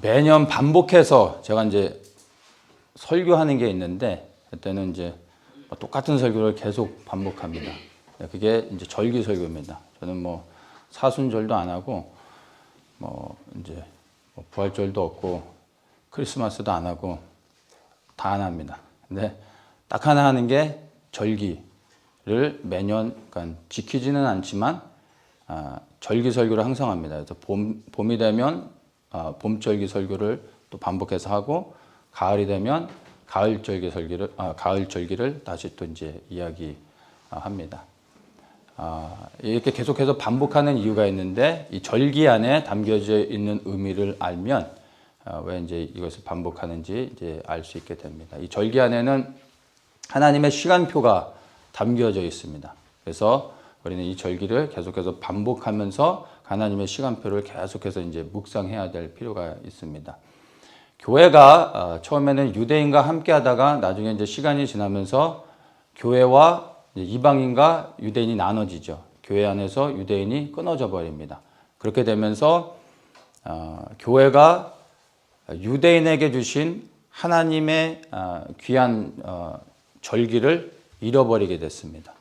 매년 반복해서 제가 이제 설교하는 게 있는데 그때는 이제 똑같은 설교를 계속 반복합니다. 그게 이제 절기 설교입니다. 저는 뭐 사순절도 안 하고 뭐 이제 부활절도 없고 크리스마스도 안 하고 다 안 합니다. 근데 딱 하나 하는 게 절기를 매년 그러니까 지키지는 않지만 절기 설교를 항상 합니다. 그래서 봄이 되면 봄절기 설교를 또 반복해서 하고 가을이 되면 가을절기 설교를 가을절기를 다시 또 이제 이야기합니다. 이렇게 계속해서 반복하는 이유가 있는데 이 절기 안에 담겨져 있는 의미를 알면 왜 이제 이것을 반복하는지 이제 알 수 있게 됩니다. 이 절기 안에는 하나님의 시간표가 담겨져 있습니다. 그래서 우리는 이 절기를 계속해서 반복하면서 하나님의 시간표를 계속해서 이제 묵상해야 될 필요가 있습니다. 교회가 처음에는 유대인과 함께 하다가 나중에 이제 시간이 지나면서 교회와 이방인과 유대인이 나눠지죠. 교회 안에서 유대인이 끊어져 버립니다. 그렇게 되면서 교회가 유대인에게 주신 하나님의 귀한 절기를 잃어버리게 됐습니다.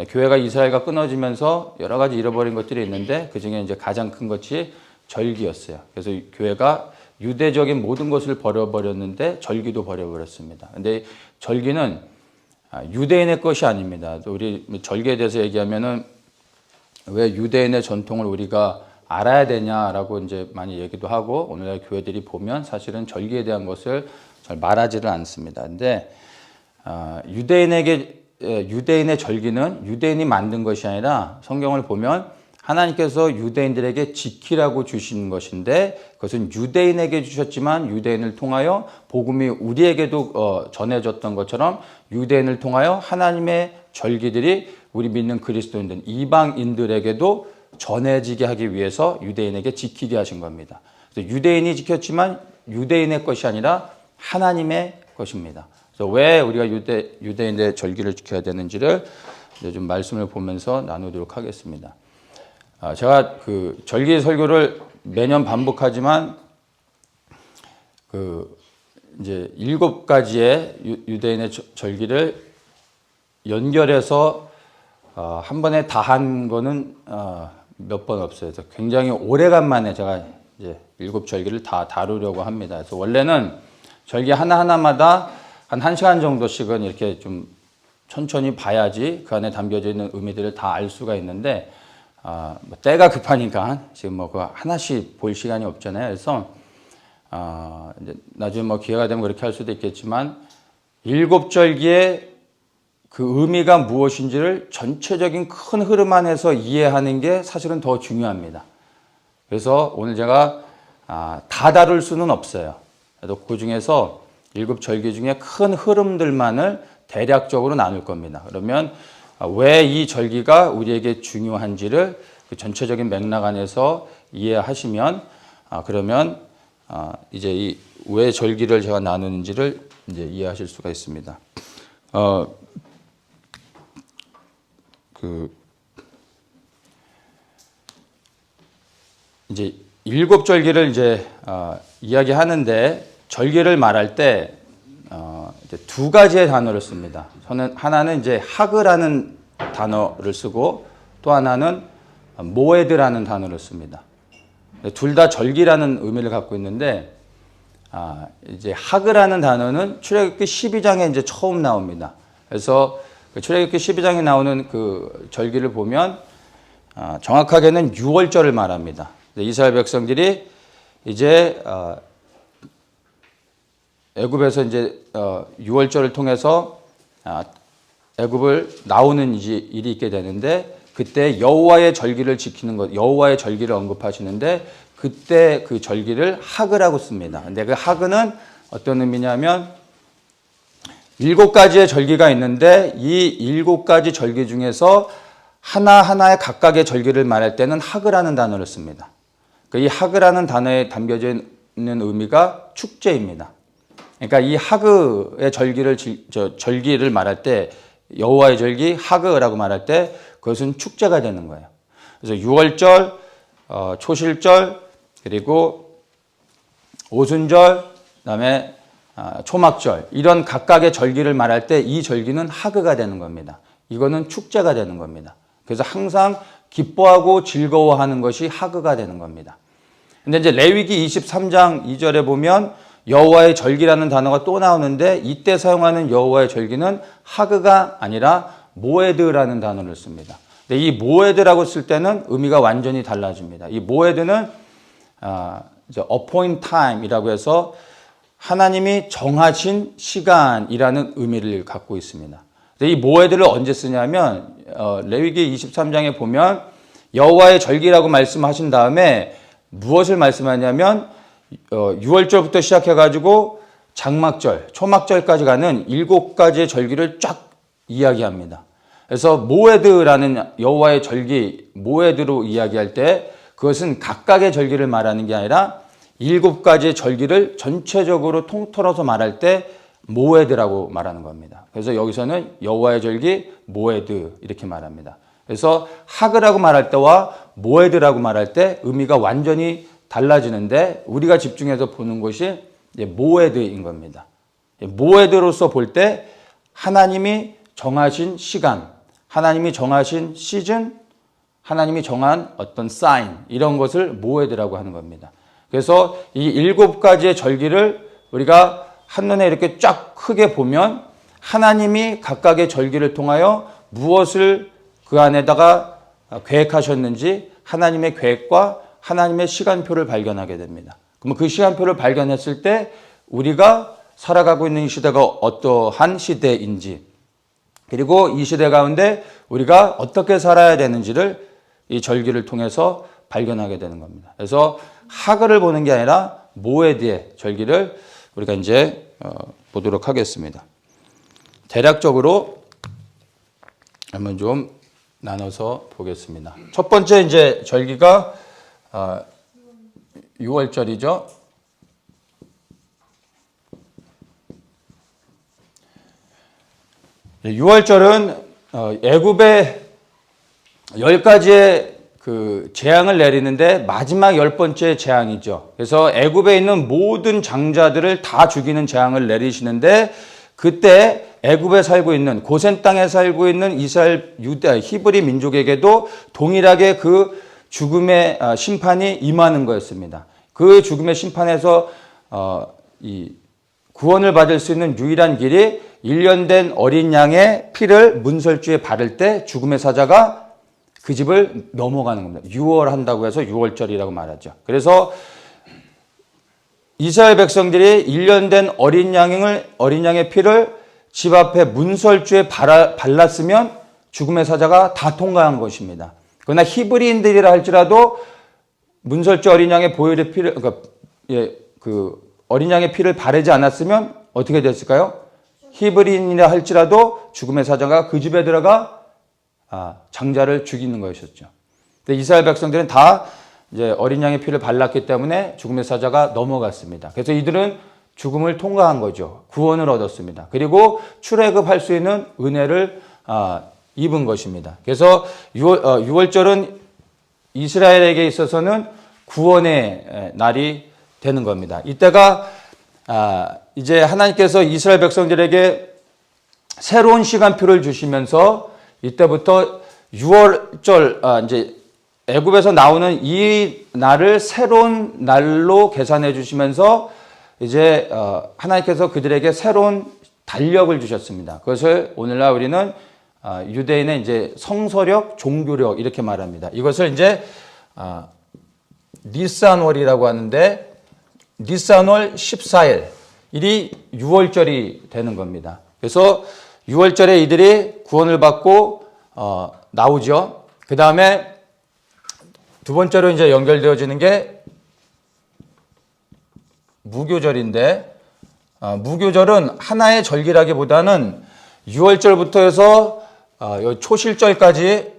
교회가 이스라엘과 끊어지면서 여러 가지 잃어버린 것들이 있는데 그 중에 이제 가장 큰 것이 절기였어요. 그래서 교회가 유대적인 모든 것을 버려버렸는데 절기도 버려버렸습니다. 근데 절기는 유대인의 것이 아닙니다. 우리 절기에 대해서 얘기하면은 왜 유대인의 전통을 우리가 알아야 되냐라고 이제 많이 얘기도 하고 오늘날 교회들이 보면 사실은 절기에 대한 것을 잘 말하지를 않습니다. 근데 유대인의 절기는 유대인이 만든 것이 아니라 성경을 보면 하나님께서 유대인들에게 지키라고 주신 것인데 그것은 유대인에게 주셨지만 유대인을 통하여 복음이 우리에게도 전해졌던 것처럼 유대인을 통하여 하나님의 절기들이 우리 믿는 그리스도인들 이방인들에게도 전해지게 하기 위해서 유대인에게 지키게 하신 겁니다. 그래서 유대인이 지켰지만 유대인의 것이 아니라 하나님의 것입니다. 그래서 왜 우리가 유대인의 절기를 지켜야 되는지를 이제 좀 말씀을 보면서 나누도록 하겠습니다. 제가 그 절기 설교를 매년 반복하지만 그 이제 7가지의 유대인의 절기를 연결해서 한 번에 다 한 거는 몇 번 없어요. 그래서 굉장히 오래간만에 제가 이제 7절기를 다 다루려고 합니다. 그래서 원래는 절기 하나하나마다 한 1시간 정도씩은 이렇게 좀 천천히 봐야지 그 안에 담겨져 있는 의미들을 다 알 수가 있는데 뭐 때가 급하니까 지금 뭐 그 하나씩 볼 시간이 없잖아요. 그래서 이제 나중에 뭐 기회가 되면 그렇게 할 수도 있겠지만 7절기의 그 의미가 무엇인지를 전체적인 큰 흐름 안에서 이해하는 게 사실은 더 중요합니다. 그래서 오늘 제가 다 다룰 수는 없어요. 그래도 그 중에서 7절기 중에 큰 흐름들만을 대략적으로 나눌 겁니다. 그러면 왜 이 절기가 우리에게 중요한지를 그 전체적인 맥락 안에서 이해하시면 그러면 이제 이 왜 절기를 제가 나누는지를 이제 이해하실 수가 있습니다. 이제 7절기를 이제 이야기하는데 절기를 말할 때 이제 2가지의 단어를 씁니다. 하나는 이제 하그라는 단어를 쓰고 또 하나는 모에드라는 단어를 씁니다. 둘 다 절기라는 의미를 갖고 있는데 이제 하그라는 단어는 출애굽기 12장에 이제 처음 나옵니다. 그래서 출애굽기 12장에 나오는 그 절기를 보면 정확하게는 6월절을 말합니다. 이스라엘 백성들이 이제 애굽에서 이제 6월절을 통해서 애굽을 나오는 일이 있게 되는데 그때 여호와의 절기를 지키는 것, 여호와의 절기를 언급하시는데 그때 그 절기를 하그라고 씁니다. 근데 그 하그는 어떤 의미냐면 7가지의 절기가 있는데 이 7가지 절기 중에서 하나하나의 각각의 절기를 말할 때는 하그라는 단어를 씁니다. 이 하그라는 단어에 담겨져 있는 의미가 축제입니다. 그러니까 이 하그의 절기를 말할 때 여호와의 절기 하그라고 말할 때 그것은 축제가 되는 거예요. 그래서 6월절, 초실절, 그리고 오순절, 그다음에 초막절 이런 각각의 절기를 말할 때 이 절기는 하그가 되는 겁니다. 이거는 축제가 되는 겁니다. 그래서 항상 기뻐하고 즐거워하는 것이 하그가 되는 겁니다. 근데 이제 레위기 23장 2절에 보면 여호와의 절기라는 단어가 또 나오는데 이때 사용하는 여호와의 절기는 하그가 아니라 모에드라는 단어를 씁니다. 근데 이 모에드라고 쓸 때는 의미가 완전히 달라집니다. 이 모에드는 appoint time이라고 해서 하나님이 정하신 시간이라는 의미를 갖고 있습니다. 이 모에드를 언제 쓰냐면 레위기 23장에 보면 여호와의 절기라고 말씀하신 다음에 무엇을 말씀하냐면 6월절부터 시작해가지고 장막절, 초막절까지 가는 7가지의 절기를 쫙 이야기합니다. 그래서 모에드라는 여호와의 절기, 모에드로 이야기할 때 그것은 각각의 절기를 말하는 게 아니라 7가지의 절기를 전체적으로 통틀어서 말할 때 모에드라고 말하는 겁니다. 그래서 여기서는 여호와의 절기, 모에드 이렇게 말합니다. 그래서 하그라고 말할 때와 모에드라고 말할 때 의미가 완전히 달라지는데 우리가 집중해서 보는 것이 모에드인 겁니다. 모에드로서 볼 때 하나님이 정하신 시간, 하나님이 정하신 시즌, 하나님이 정한 어떤 사인 이런 것을 모에드라고 하는 겁니다. 그래서 이 7가지의 절기를 우리가 한눈에 이렇게 쫙 크게 보면 하나님이 각각의 절기를 통하여 무엇을 그 안에다가 계획하셨는지 하나님의 계획과 하나님의 시간표를 발견하게 됩니다. 그러면 그 시간표를 발견했을 때 우리가 살아가고 있는 이 시대가 어떠한 시대인지 그리고 이 시대 가운데 우리가 어떻게 살아야 되는지를 이 절기를 통해서 발견하게 되는 겁니다. 그래서 하그를 보는 게 아니라 모에드의 절기를 우리가 이제 보도록 하겠습니다. 대략적으로 한번 좀 나눠서 보겠습니다. 첫 번째 이제 절기가 6월절이죠. 네, 6월절은 애굽의 10가지의 그 재앙을 내리는데 마지막 10번째 재앙이죠. 그래서 애굽에 있는 모든 장자들을 다 죽이는 재앙을 내리시는데 그때 애굽에 살고 있는 고센 땅에 살고 있는 이스라엘 유다 히브리 민족에게도 동일하게 그 죽음의 심판이 임하는 거였습니다. 그 죽음의 심판에서 이 구원을 받을 수 있는 유일한 길이 1년 된 어린 양의 피를 문설주에 바를 때 죽음의 사자가 그 집을 넘어가는 겁니다. 6월 한다고 해서 6월절이라고 말하죠. 그래서 이스라엘 백성들이 1년 된 어린 양의 피를 집 앞에 문설주에 발랐으면 죽음의 사자가 다 통과한 것입니다. 그러나 히브리인들이라 할지라도 문설주 어린 양의 보혈의 피를 그 어린 양의 피를 바르지 않았으면 어떻게 됐을까요? 히브리인이라 할지라도 죽음의 사자가 그 집에 들어가 장자를 죽이는 것이었죠. 근데 이스라엘 백성들은 다 이제 어린 양의 피를 발랐기 때문에 죽음의 사자가 넘어갔습니다. 그래서 이들은 죽음을 통과한 거죠. 구원을 얻었습니다. 그리고 출애굽할 수 있는 은혜를 입은 것입니다. 그래서 6월절은 이스라엘에게 있어서는 구원의 날이 되는 겁니다. 이때가 이제 하나님께서 이스라엘 백성들에게 새로운 시간표를 주시면서 이때부터 6월절 이제 애굽에서 나오는 이 날을 새로운 날로 계산해 주시면서 이제 하나님께서 그들에게 새로운 달력을 주셨습니다. 그것을 오늘날 우리는 유대인의 이제 성서력, 종교력 이렇게 말합니다. 이것을 이제 니산월이라고 하는데 니산월 14일 일이 6월절이 되는 겁니다. 그래서 6월절에 이들이 구원을 받고 나오죠. 그 다음에 두 번째로 이제 연결되어지는 게 무교절인데 무교절은 하나의 절기라기보다는 6월절부터 해서 초실절까지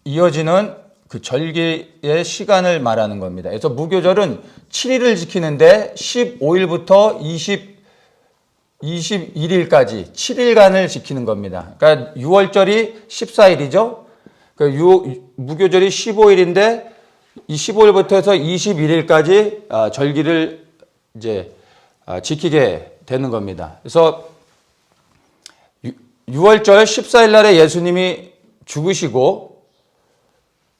이어지는 그 절기의 시간을 말하는 겁니다. 그래서 무교절은 7일을 지키는데 15일부터 21일까지 7일간을 지키는 겁니다. 그러니까 6월절이 14일이죠. 그러니까 무교절이 15일인데 이 15일부터 해서 21일까지 절기를 이제 지키게 되는 겁니다. 그래서 6월절 14일 날에 예수님이 죽으시고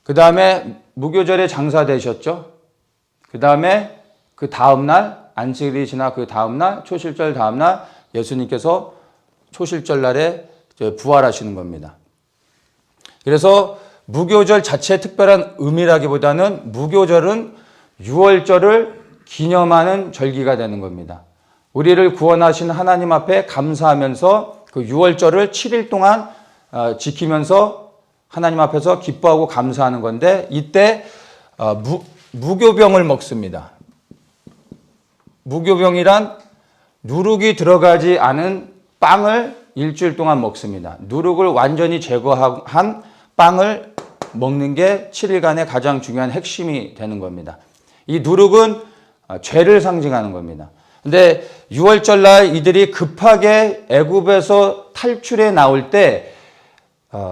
그 다음에 무교절에 장사되셨죠. 그 다음에 그 다음날 안식일이 지나 그 다음날 초실절 다음날 예수님께서 초실절 날에 부활하시는 겁니다. 그래서 무교절 자체의 특별한 의미라기보다는 무교절은 6월절을 기념하는 절기가 되는 겁니다. 우리를 구원하신 하나님 앞에 감사하면서 그 6월절을 7일 동안 지키면서 하나님 앞에서 기뻐하고 감사하는 건데 이때 무교병을 먹습니다. 무교병이란 누룩이 들어가지 않은 빵을 일주일 동안 먹습니다. 누룩을 완전히 제거한 빵을 먹는 게 7일간의 가장 중요한 핵심이 되는 겁니다. 이 누룩은 죄를 상징하는 겁니다. 근데 6월절 날 이들이 급하게 애굽에서 탈출해 나올 때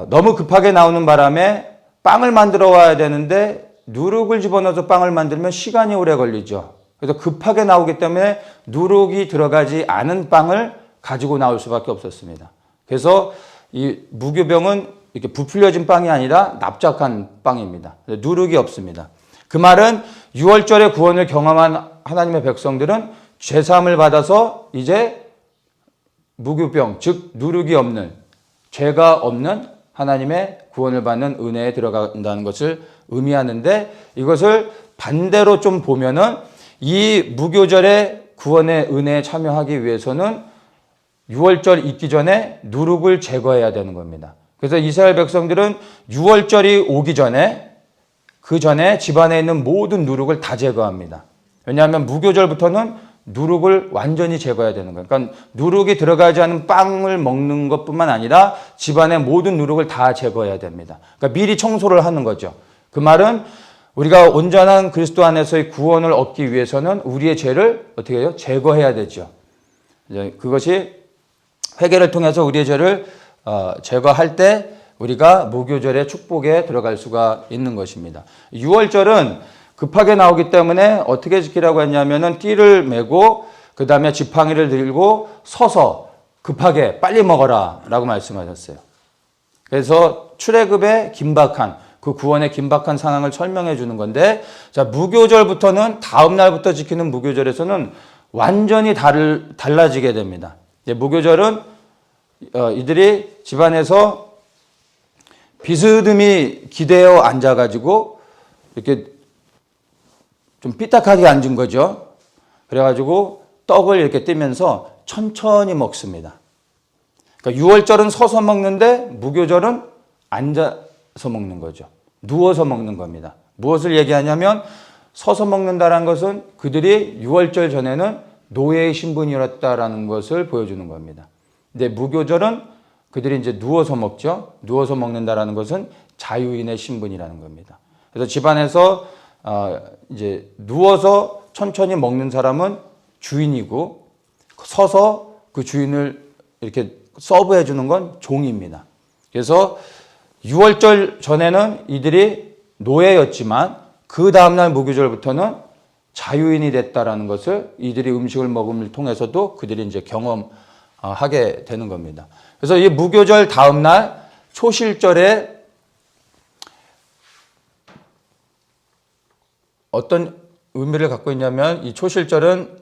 너무 급하게 나오는 바람에 빵을 만들어 와야 되는데 누룩을 집어넣어서 빵을 만들면 시간이 오래 걸리죠. 그래서 급하게 나오기 때문에 누룩이 들어가지 않은 빵을 가지고 나올 수밖에 없었습니다. 그래서 이 무교병은 이렇게 부풀려진 빵이 아니라 납작한 빵입니다. 누룩이 없습니다. 그 말은 6월절의 구원을 경험한 하나님의 백성들은 죄사함을 받아서 이제 무교병, 즉 누룩이 없는, 죄가 없는 하나님의 구원을 받는 은혜에 들어간다는 것을 의미하는데 이것을 반대로 좀 보면은 이 무교절의 구원의 은혜에 참여하기 위해서는 6월절 있기 전에 누룩을 제거해야 되는 겁니다. 그래서 이스라엘 백성들은 6월절이 오기 전에 그 전에 집안에 있는 모든 누룩을 다 제거합니다. 왜냐하면 무교절부터는 누룩을 완전히 제거해야 되는 거예요. 그러니까 누룩이 들어가지 않은 빵을 먹는 것뿐만 아니라 집안의 모든 누룩을 다 제거해야 됩니다. 그러니까 미리 청소를 하는 거죠. 그 말은 우리가 온전한 그리스도 안에서의 구원을 얻기 위해서는 우리의 죄를 어떻게 해요? 제거해야 되죠. 그것이 회개를 통해서 우리의 죄를 제거할 때 우리가 무교절의 축복에 들어갈 수가 있는 것입니다. 6월절은 급하게 나오기 때문에 어떻게 지키라고 했냐면은 띠를 메고 그 다음에 지팡이를 들고 서서 급하게 빨리 먹어라 라고 말씀하셨어요. 그래서 출애굽의 긴박한 그 구원의 긴박한 상황을 설명해 주는 건데 자 무교절부터는 다음 날부터 지키는 무교절에서는 완전히 달라지게 됩니다. 이제 무교절은 이들이 집안에서 비스듬히 기대어 앉아가지고 이렇게 좀 삐딱하게 앉은 거죠. 그래가지고 떡을 이렇게 떼면서 천천히 먹습니다. 그러니까 6월절은 서서 먹는데 무교절은 앉아서 먹는 거죠. 누워서 먹는 겁니다. 무엇을 얘기하냐면 서서 먹는다는 것은 그들이 6월절 전에는 노예의 신분이었다라는 것을 보여주는 겁니다. 근데 무교절은 그들이 이제 누워서 먹죠. 누워서 먹는다라는 것은 자유인의 신분이라는 겁니다. 그래서 집안에서 이제 누워서 천천히 먹는 사람은 주인이고 서서 그 주인을 이렇게 서브해 주는 건 종입니다. 그래서 6월절 전에는 이들이 노예였지만 그 다음날 무교절부터는 자유인이 됐다라는 것을 이들이 음식을 먹음을 통해서도 그들이 이제 경험하게 되는 겁니다. 그래서 이 무교절 다음날 초실절에 어떤 의미를 갖고 있냐면 이 초실절은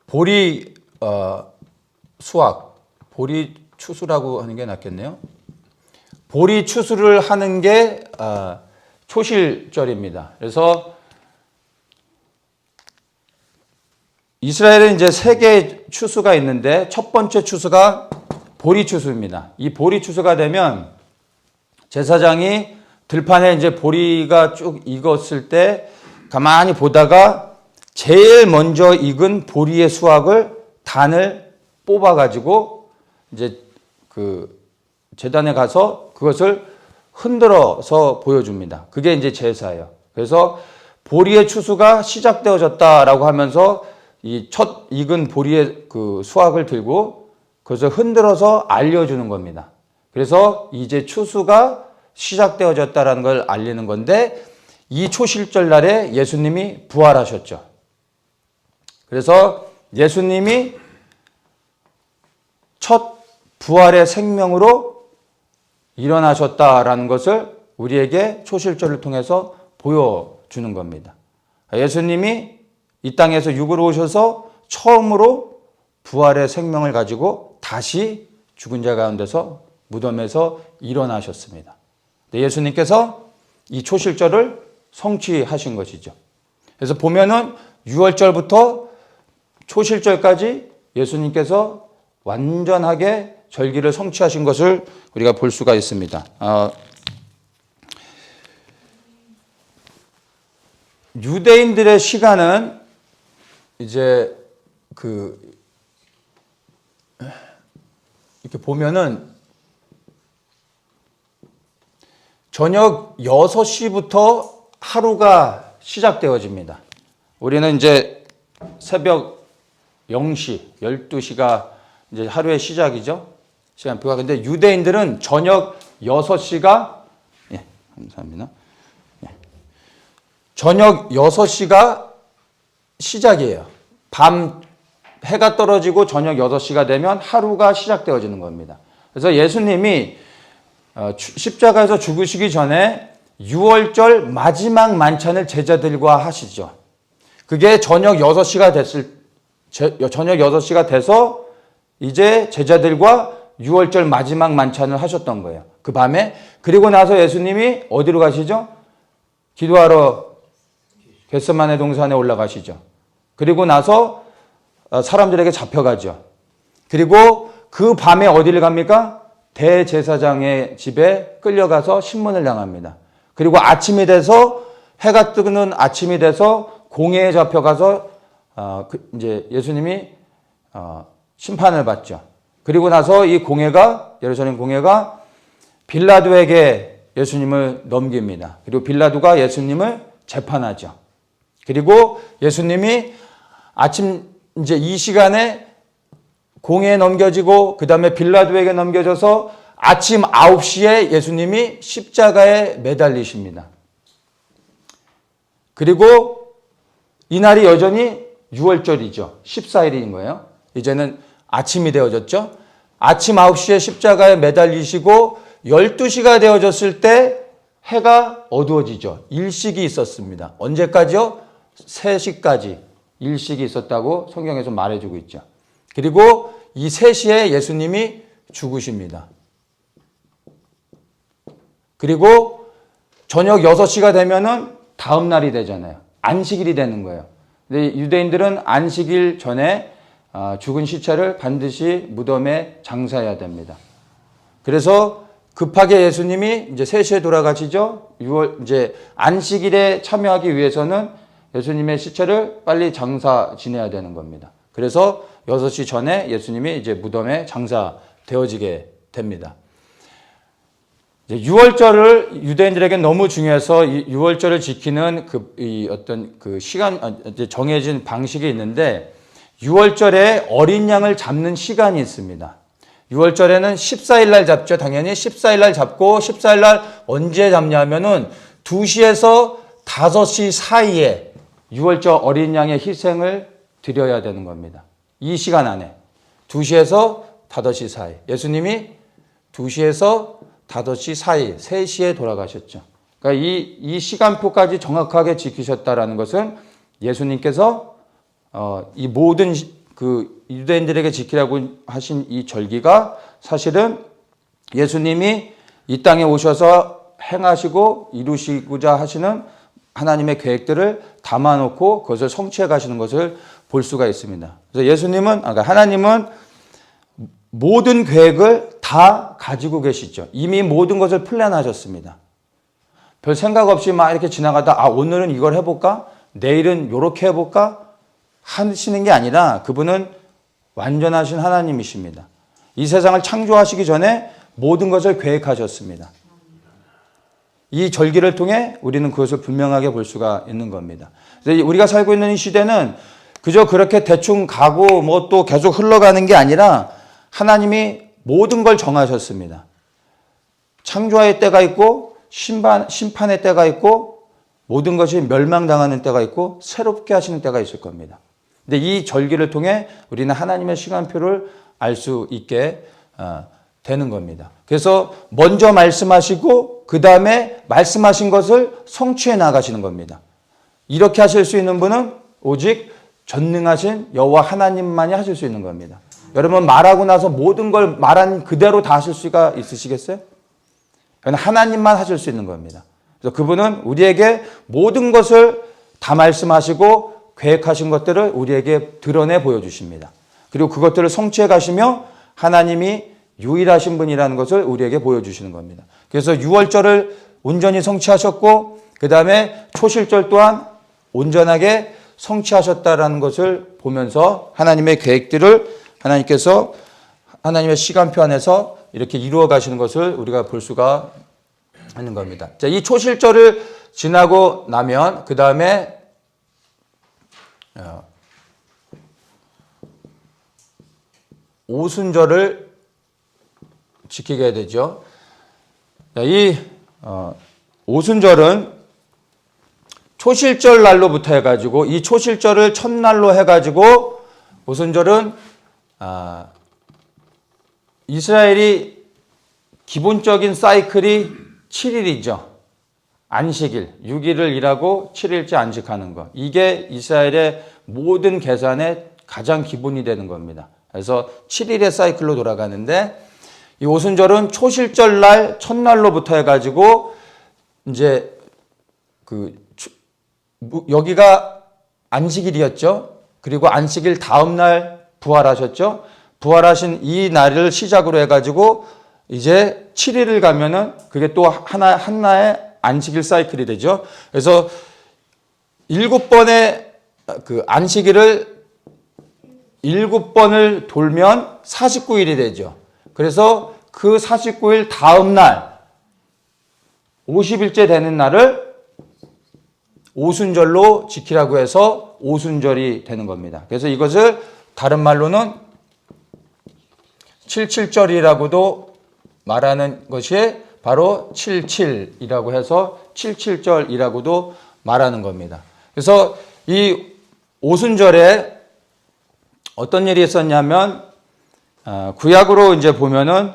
보리 수확, 보리 추수라고 하는 게 낫겠네요. 보리 추수를 하는 게 초실절입니다. 그래서 이스라엘은 이제 3개의 추수가 있는데 첫 번째 추수가 보리 추수입니다. 이 보리 추수가 되면 제사장이 들판에 이제 보리가 쭉 익었을 때 가만히 보다가 제일 먼저 익은 보리의 수확을 단을 뽑아가지고 이제 그 제단에 가서 그것을 흔들어서 보여줍니다. 그게 이제 제사예요. 그래서 보리의 추수가 시작되어졌다라고 하면서 이 첫 익은 보리의 그 수확을 들고 그것을 흔들어서 알려주는 겁니다. 그래서 이제 추수가 시작되어졌다라는 걸 알리는 건데 이 초실절 날에 예수님이 부활하셨죠. 그래서 예수님이 첫 부활의 생명으로 일어나셨다라는 것을 우리에게 초실절을 통해서 보여주는 겁니다. 예수님이 이 땅에서 육으로 오셔서 처음으로 부활의 생명을 가지고 다시 죽은 자 가운데서 무덤에서 일어나셨습니다. 예수님께서 이 초실절을 성취하신 것이죠. 그래서 보면은 6월절부터 초실절까지 예수님께서 완전하게 절기를 성취하신 것을 우리가 볼 수가 있습니다. 유대인들의 시간은 이제 이렇게 보면은 저녁 6시부터 하루가 시작되어집니다. 우리는 이제 새벽 0시, 12시가 이제 하루의 시작이죠. 시간표가. 근데 유대인들은 저녁 6시가, 예, 감사합니다. 예. 저녁 6시가 시작이에요. 밤 해가 떨어지고 저녁 6시가 되면 하루가 시작되어지는 겁니다. 그래서 예수님이 십자가에서 죽으시기 전에 6월절 마지막 만찬을 제자들과 하시죠. 그게 저녁 6시가 돼서 이제 제자들과 6월절 마지막 만찬을 하셨던 거예요. 그 밤에. 그리고 나서 예수님이 어디로 가시죠? 기도하러 겟세마네 동산에 올라가시죠. 그리고 나서 사람들에게 잡혀가죠. 그리고 그 밤에 어디를 갑니까? 대제사장의 집에 끌려가서 신문을 당합니다. 그리고 아침이 돼서 해가 뜨는 아침이 돼서 공회에 잡혀가서 이제 예수님이 심판을 받죠. 그리고 나서 이 공회가 예루살렘 공회가 빌라도에게 예수님을 넘깁니다. 그리고 빌라도가 예수님을 재판하죠. 그리고 예수님이 아침 이제 이 시간에 공회에 넘겨지고 그 다음에 빌라도에게 넘겨져서 아침 9시에 예수님이 십자가에 매달리십니다. 그리고 이날이 여전히 6월절이죠. 14일인 거예요. 이제는 아침이 되어졌죠. 아침 9시에 십자가에 매달리시고 12시가 되어졌을 때 해가 어두워지죠. 일식이 있었습니다. 언제까지요? 3시까지 일식이 있었다고 성경에서 말해주고 있죠. 그리고 이 3시에 예수님이 죽으십니다. 그리고 저녁 6시가 되면은 다음 날이 되잖아요. 안식일이 되는 거예요. 근데 유대인들은 안식일 전에 죽은 시체를 반드시 무덤에 장사해야 됩니다. 그래서 급하게 예수님이 이제 3시에 돌아가시죠. 이제 안식일에 참여하기 위해서는 예수님의 시체를 빨리 장사 지내야 되는 겁니다. 그래서 6시 전에 예수님이 이제 무덤에 장사되어지게 됩니다. 6월절을 유대인들에게 너무 중요해서 6월절을 지키는 어떤 시간, 정해진 방식이 있는데 6월절에 어린 양을 잡는 시간이 있습니다. 6월절에는 14일 날 잡죠. 당연히 14일 날 잡고 14일 날 언제 잡냐면은 2시에서 5시 사이에 6월절 어린 양의 희생을 드려야 되는 겁니다. 이 시간 안에 2시에서 5시 사이. 예수님이 2시에서 5시 사이, 3시에 돌아가셨죠. 그러니까 이 시간표까지 정확하게 지키셨다라는 것은 예수님께서 이 모든 유대인들에게 지키라고 하신 이 절기가 사실은 예수님이 이 땅에 오셔서 행하시고 이루시고자 하시는 하나님의 계획들을 담아놓고 그것을 성취해 가시는 것을 볼 수가 있습니다. 그래서 하나님은 모든 계획을 다 가지고 계시죠. 이미 모든 것을 플랜하셨습니다. 별 생각 없이 막 이렇게 지나가다 오늘은 이걸 해볼까? 내일은 이렇게 해볼까? 하시는 게 아니라 그분은 완전하신 하나님이십니다. 이 세상을 창조하시기 전에 모든 것을 계획하셨습니다. 이 절기를 통해 우리는 그것을 분명하게 볼 수가 있는 겁니다. 우리가 살고 있는 이 시대는 그저 그렇게 대충 가고 또 계속 흘러가는 게 아니라 하나님이 모든 걸 정하셨습니다. 창조의 때가 있고 심판의 때가 있고 모든 것이 멸망당하는 때가 있고 새롭게 하시는 때가 있을 겁니다. 근데 이 절기를 통해 우리는 하나님의 시간표를 알 수 있게 되는 겁니다. 그래서 먼저 말씀하시고 그 다음에 말씀하신 것을 성취해 나가시는 겁니다. 이렇게 하실 수 있는 분은 오직 전능하신 여호와 하나님만이 하실 수 있는 겁니다. 여러분 말하고 나서 모든 걸 말한 그대로 다 하실 수가 있으시겠어요? 하나님만 하실 수 있는 겁니다. 그래서 그분은 우리에게 모든 것을 다 말씀하시고 계획하신 것들을 우리에게 드러내 보여주십니다. 그리고 그것들을 성취해 가시며 하나님이 유일하신 분이라는 것을 우리에게 보여주시는 겁니다. 그래서 6월절을 온전히 성취하셨고 그 다음에 초실절 또한 온전하게 성취하셨다라는 것을 보면서 하나님의 계획들을 하나님께서 하나님의 시간표 안에서 이렇게 이루어 가시는 것을 우리가 볼 수가 있는 겁니다. 자, 이 초실절을 지나고 나면 그 다음에 오순절을 지키게 되죠. 이 오순절은 초실절 날로부터 해가지고 이 초실절을 첫날로 해가지고 오순절은 이스라엘이 기본적인 사이클이 7일이죠. 안식일, 6일을 일하고 7일째 안식하는 것. 이게 이스라엘의 모든 계산의 가장 기본이 되는 겁니다. 그래서 7일의 사이클로 돌아가는데 이 오순절은 초실절 날 첫날로부터 해가지고 이제 여기가 안식일이었죠. 그리고 안식일 다음 날 부활하셨죠. 부활하신 이 날을 시작으로 해가지고 이제 7일을 가면은 그게 또 하나의 안식일 사이클이 되죠. 그래서 7번의 그 안식일을 7번을 돌면 49일이 되죠. 그래서 그 49일 다음 날 50일째 되는 날을 오순절로 지키라고 해서 오순절이 되는 겁니다. 그래서 이것을 다른 말로는 77절이라고도 말하는 것이 바로 77이라고 해서 77절이라고도 말하는 겁니다. 그래서 이 오순절에 어떤 일이 있었냐면 구약으로 이제 보면은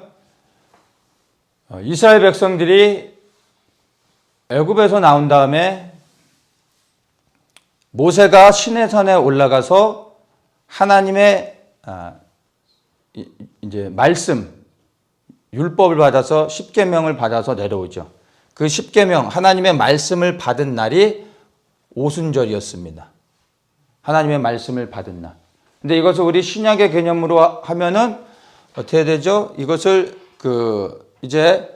이스라엘 백성들이 애굽에서 나온 다음에 모세가 시내산에 올라가서 하나님의 이제 말씀 율법을 받아서 십계명을 받아서 내려오죠. 그 십계명 하나님의 말씀을 받은 날이 오순절이었습니다. 하나님의 말씀을 받은 날. 근데 이것을 우리 신약의 개념으로 하면은 어떻게 되죠? 이것을 이제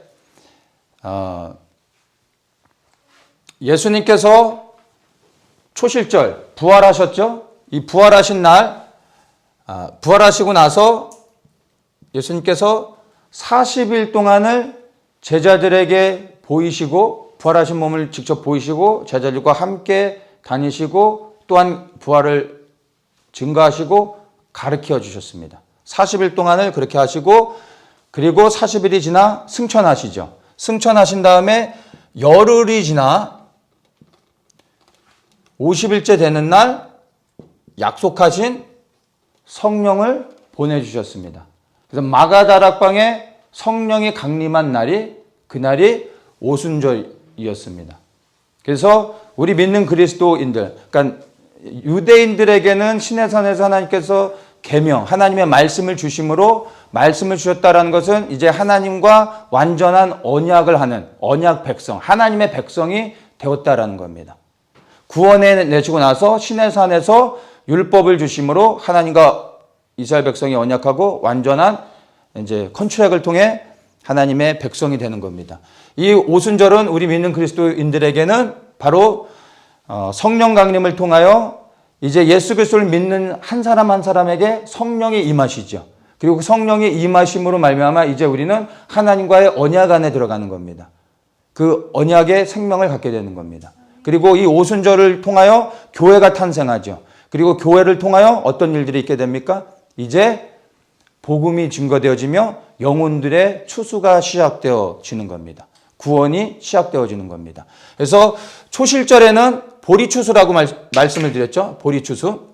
예수님께서 초실절 부활하셨죠? 이 부활하신 날 부활하시고 나서 예수님께서 40일 동안을 제자들에게 보이시고 부활하신 몸을 직접 보이시고 제자들과 함께 다니시고 또한 부활을 증거하시고 가르쳐 주셨습니다. 40일 동안을 그렇게 하시고 그리고 40일이 지나 승천하시죠. 승천하신 다음에 열흘이 지나 50일째 되는 날 약속하신 성령을 보내주셨습니다. 그래서 마가다락방에 성령이 강림한 날이 그날이 오순절이었습니다. 그래서 우리 믿는 그리스도인들, 그러니까 유대인들에게는 시내산에서 하나님께서 계명, 하나님의 말씀을 주심으로 말씀을 주셨다라는 것은 이제 하나님과 완전한 언약을 하는 언약 백성, 하나님의 백성이 되었다라는 겁니다. 구원해 내주고 나서 시내산에서 율법을 주심으로 하나님과 이스라엘 백성이 언약하고 완전한 이제 컨트랙을 통해 하나님의 백성이 되는 겁니다. 이 오순절은 우리 믿는 그리스도인들에게는 바로 성령 강림을 통하여 이제 예수 그리스도를 믿는 한 사람 한 사람에게 성령이 임하시죠. 그리고 그 성령의 임하심으로 말미암아 이제 우리는 하나님과의 언약 안에 들어가는 겁니다. 그 언약의 생명을 갖게 되는 겁니다. 그리고 이 오순절을 통하여 교회가 탄생하죠. 그리고 교회를 통하여 어떤 일들이 있게 됩니까? 이제 복음이 증거되어지며 영혼들의 추수가 시작되어지는 겁니다. 구원이 시작되어지는 겁니다. 그래서 초실절에는 보리추수라고 말씀을 드렸죠. 보리추수.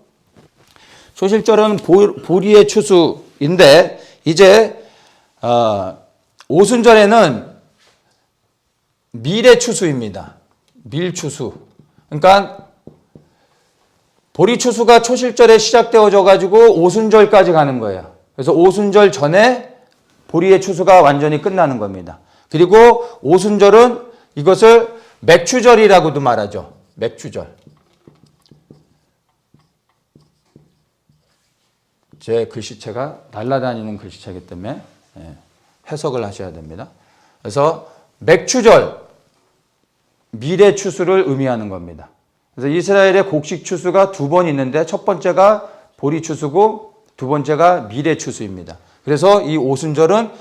초실절은 보리의 추수인데 이제 오순절에는 밀의 추수입니다. 밀추수. 그러니까 보리추수가 초실절에 시작되어져 가지고 오순절까지 가는 거예요. 그래서 오순절 전에 보리의 추수가 완전히 끝나는 겁니다. 그리고 오순절은 이것을 맥추절이라고도 말하죠. 맥추절. 제 글씨체가 날아다니는 글씨체이기 때문에 해석을 하셔야 됩니다. 그래서 맥추절, 밀의 추수를 의미하는 겁니다. 그래서 이스라엘의 곡식 추수가 두 번 있는데 첫 번째가 보리 추수고 두 번째가 밀의 추수입니다. 그래서 이 오순절은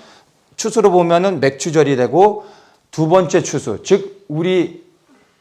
추수로 보면은 맥추절이 되고 두 번째 추수, 즉 우리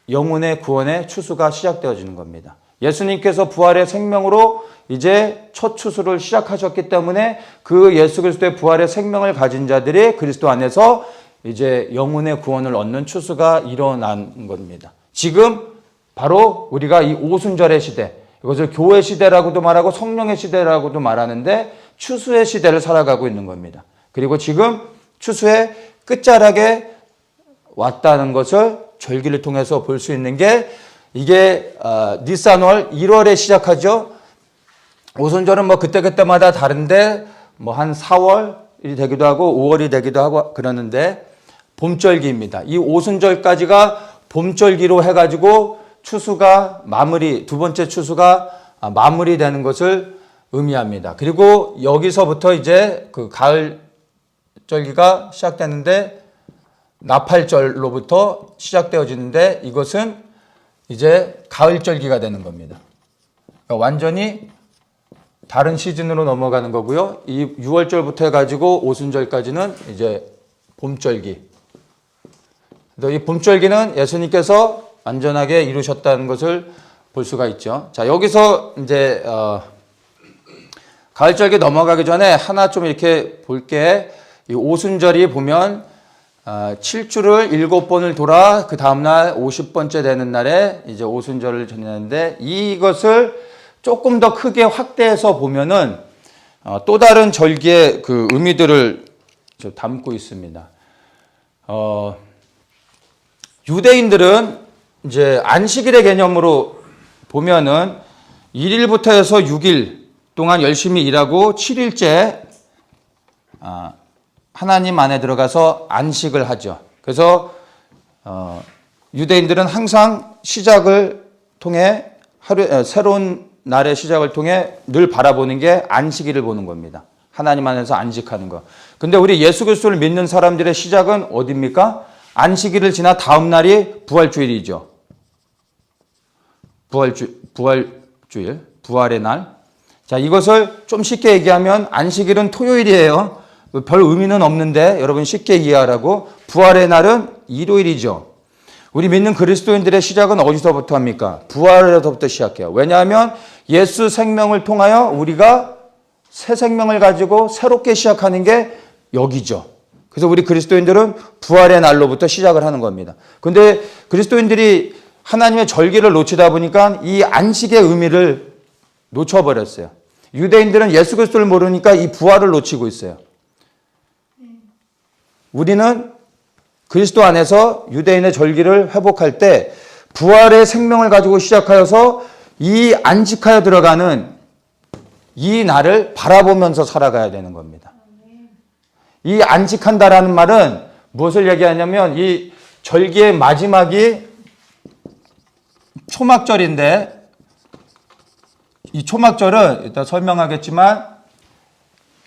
영혼의 구원의 추수가 시작되어지는 겁니다. 예수님께서 부활의 생명으로 이제 첫 추수를 시작하셨기 때문에 그 예수 그리스도의 부활의 생명을 가진 자들이 그리스도 안에서 이제 영혼의 구원을 얻는 추수가 일어난 겁니다. 지금 바로 우리가 이 오순절의 시대, 이것을 교회 시대라고도 말하고 성령의 시대라고도 말하는데 추수의 시대를 살아가고 있는 겁니다. 그리고 지금 추수의 끝자락에 왔다는 것을 절기를 통해서 볼 수 있는 게 이게 니산월 1월에 시작하죠. 오순절은 뭐 그때그때마다 다른데 뭐 한 4월이 되기도 하고 5월이 되기도 하고 그러는데 봄절기입니다. 이 오순절까지가 봄절기로 해가지고 추수가 두 번째 추수가 마무리되는 것을 의미합니다. 그리고 여기서부터 이제 그 가을절기가 시작되는데 나팔절로부터 시작되어지는데 이것은 이제 가을절기가 되는 겁니다. 그러니까 완전히 다른 시즌으로 넘어가는 거고요. 이 6월절부터 해가지고 오순절까지는 이제 봄절기. 이 봄절기는 예수님께서 완전하게 이루셨다는 것을 볼 수가 있죠. 자, 여기서 이제 가을절기 넘어가기 전에 하나 좀 이렇게 볼게. 이 오순절이 보면 7주를 7번을 돌아 그 다음날 50번째 되는 날에 이제 오순절을 지내는데 이것을 조금 더 크게 확대해서 보면은 또 다른 절기의 그 의미들을 담고 있습니다. 유대인들은 이제 안식일의 개념으로 보면은 1일부터 해서 6일 동안 열심히 일하고 7일째 하나님 안에 들어가서 안식을 하죠. 그래서 유대인들은 항상 시작을 통해 새로운 날의 시작을 통해 늘 바라보는 게 안식일을 보는 겁니다. 하나님 안에서 안식하는 거. 근데 우리 예수 그리스도를 믿는 사람들의 시작은 어디입니까? 안식일을 지나 다음 날이 부활주일이죠. 부활주일, 부활의 날. 자, 이것을 좀 쉽게 얘기하면 안식일은 토요일이에요. 별 의미는 없는데 여러분 쉽게 이해하라고. 부활의 날은 일요일이죠. 우리 믿는 그리스도인들의 시작은 어디서부터 합니까? 부활에서부터 시작해요. 왜냐하면 예수 생명을 통하여 우리가 새 생명을 가지고 새롭게 시작하는 게 여기죠. 그래서 우리 그리스도인들은 부활의 날로부터 시작을 하는 겁니다. 그런데 그리스도인들이 하나님의 절기를 놓치다 보니까 이 안식의 의미를 놓쳐버렸어요. 유대인들은 예수 그리스도를 모르니까 이 부활을 놓치고 있어요. 우리는 그리스도 안에서 유대인의 절기를 회복할 때 부활의 생명을 가지고 시작하여서 이 안식하여 들어가는 이 날을 바라보면서 살아가야 되는 겁니다. 이 안식한다라는 말은 무엇을 얘기하냐면 이 절기의 마지막이 초막절인데 이 초막절은 이따 설명하겠지만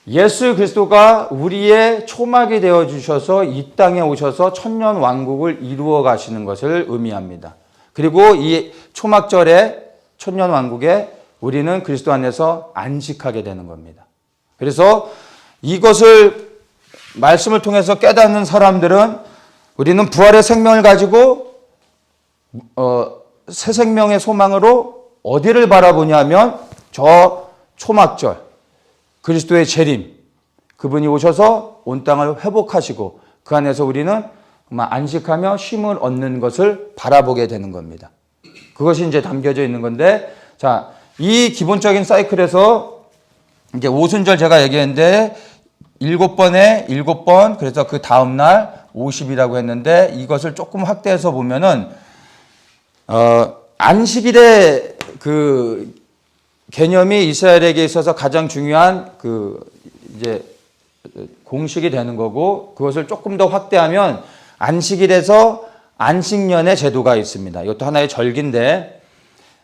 예수 그리스도가 우리의 초막이 되어주셔서 이 땅에 오셔서 천년 왕국을 이루어 가시는 것을 의미합니다. 그리고 이 초막절에 천년 왕국에 우리는 그리스도 안에서 안식하게 되는 겁니다. 그래서 이것을 말씀을 통해서 깨닫는 사람들은 우리는 부활의 생명을 가지고 새 생명의 소망으로 어디를 바라보냐면 저 초막절, 그리스도의 재림, 그분이 오셔서 온 땅을 회복하시고 그 안에서 우리는 안식하며 쉼을 얻는 것을 바라보게 되는 겁니다. 그것이 이제 담겨져 있는 건데, 자, 이 기본적인 사이클에서 이제 오순절 제가 얘기했는데 7번에 7번, 그래서 그 다음날 50이라고 했는데 이것을 조금 확대해서 보면은 안식일의 그 개념이 이스라엘에게 있어서 가장 중요한 그 이제 공식이 되는 거고, 그것을 조금 더 확대하면 안식일에서 안식년의 제도가 있습니다. 이것도 하나의 절기인데,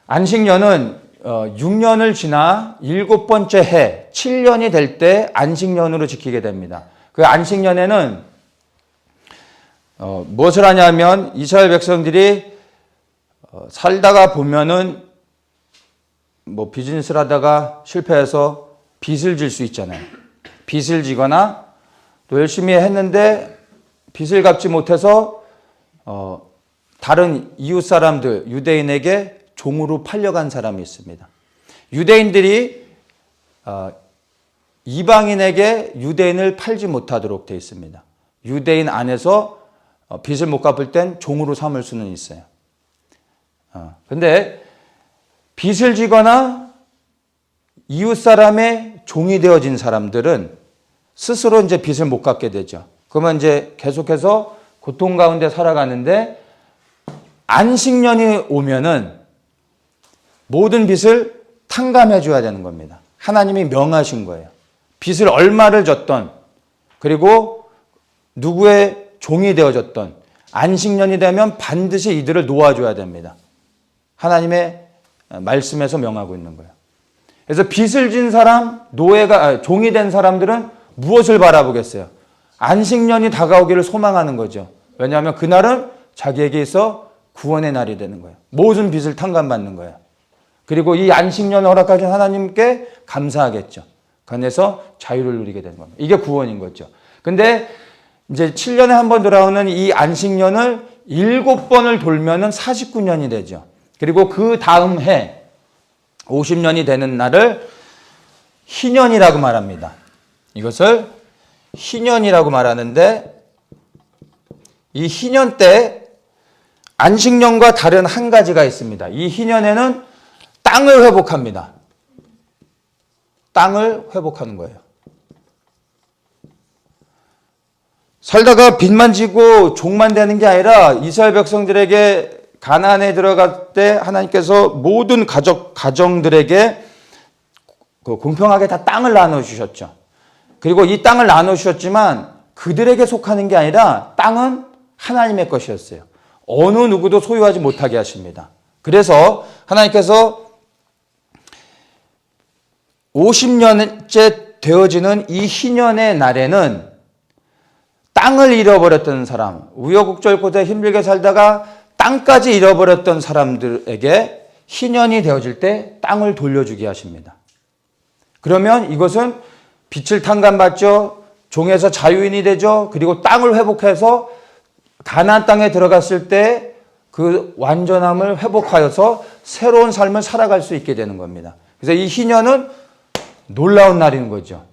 안식년은 6년을 지나 7번째 해 7년이 될 때 안식년으로 지키게 됩니다. 그 안식년에는 무엇을 하냐면 이스라엘 백성들이 살다가 보면은 뭐 비즈니스를 하다가 실패해서 빚을 질 수 있잖아요. 빚을 지거나 또 열심히 했는데 빚을 갚지 못해서 다른 이웃 사람들, 유대인에게 종으로 팔려간 사람이 있습니다. 유대인들이 이방인에게 유대인을 팔지 못하도록 되어 있습니다. 유대인 안에서 빚을 못 갚을 땐 종으로 삼을 수는 있어요. 근데 빚을 지거나 이웃 사람의 종이 되어진 사람들은 스스로 이제 빚을 못 갚게 되죠. 그러면 이제 계속해서 고통 가운데 살아가는데, 안식년이 오면은 모든 빚을 탕감해 줘야 되는 겁니다. 하나님이 명하신 거예요. 빚을 얼마를 졌던, 그리고 누구의 종이 되어졌던, 안식년이 되면 반드시 이들을 놓아줘야 됩니다. 하나님의 말씀에서 명하고 있는 거예요. 그래서 빚을 진 사람, 종이 된 사람들은 무엇을 바라보겠어요? 안식년이 다가오기를 소망하는 거죠. 왜냐하면 그날은 자기에게 있어 구원의 날이 되는 거예요. 모든 빚을 탕감받는 거예요. 그리고 이 안식년을 허락하신 하나님께 감사하겠죠. 그 안에서 자유를 누리게 되는 겁니다. 이게 구원인 거죠. 근데 이제 7년에 한 번 돌아오는 이 안식년을 7번을 돌면은 49년이 되죠. 그리고 그 다음 해 50년이 되는 날을 희년이라고 말합니다. 이것을 희년이라고 말하는데, 이 희년 때 안식년과 다른 한 가지가 있습니다. 이 희년에는 땅을 회복합니다. 땅을 회복하는 거예요. 살다가 빚만 지고 종만 되는 게 아니라 이스라엘 백성들에게 가나안에 들어갈 때 하나님께서 모든 가정들에게 공평하게 다 땅을 나눠주셨죠. 그리고 이 땅을 나눠주셨지만 그들에게 속하는 게 아니라 땅은 하나님의 것이었어요. 어느 누구도 소유하지 못하게 하십니다. 그래서 하나님께서 50년째 되어지는 이 희년의 날에는 땅을 잃어버렸던 사람, 우여곡절 끝에 힘들게 살다가 땅까지 잃어버렸던 사람들에게 희년이 되어질 때 땅을 돌려주게 하십니다. 그러면 이것은 빚을 탕감받죠. 종에서 자유인이 되죠. 그리고 땅을 회복해서 가나안 땅에 들어갔을 때 그 완전함을 회복하여서 새로운 삶을 살아갈 수 있게 되는 겁니다. 그래서 이 희년은 놀라운 날인 거죠.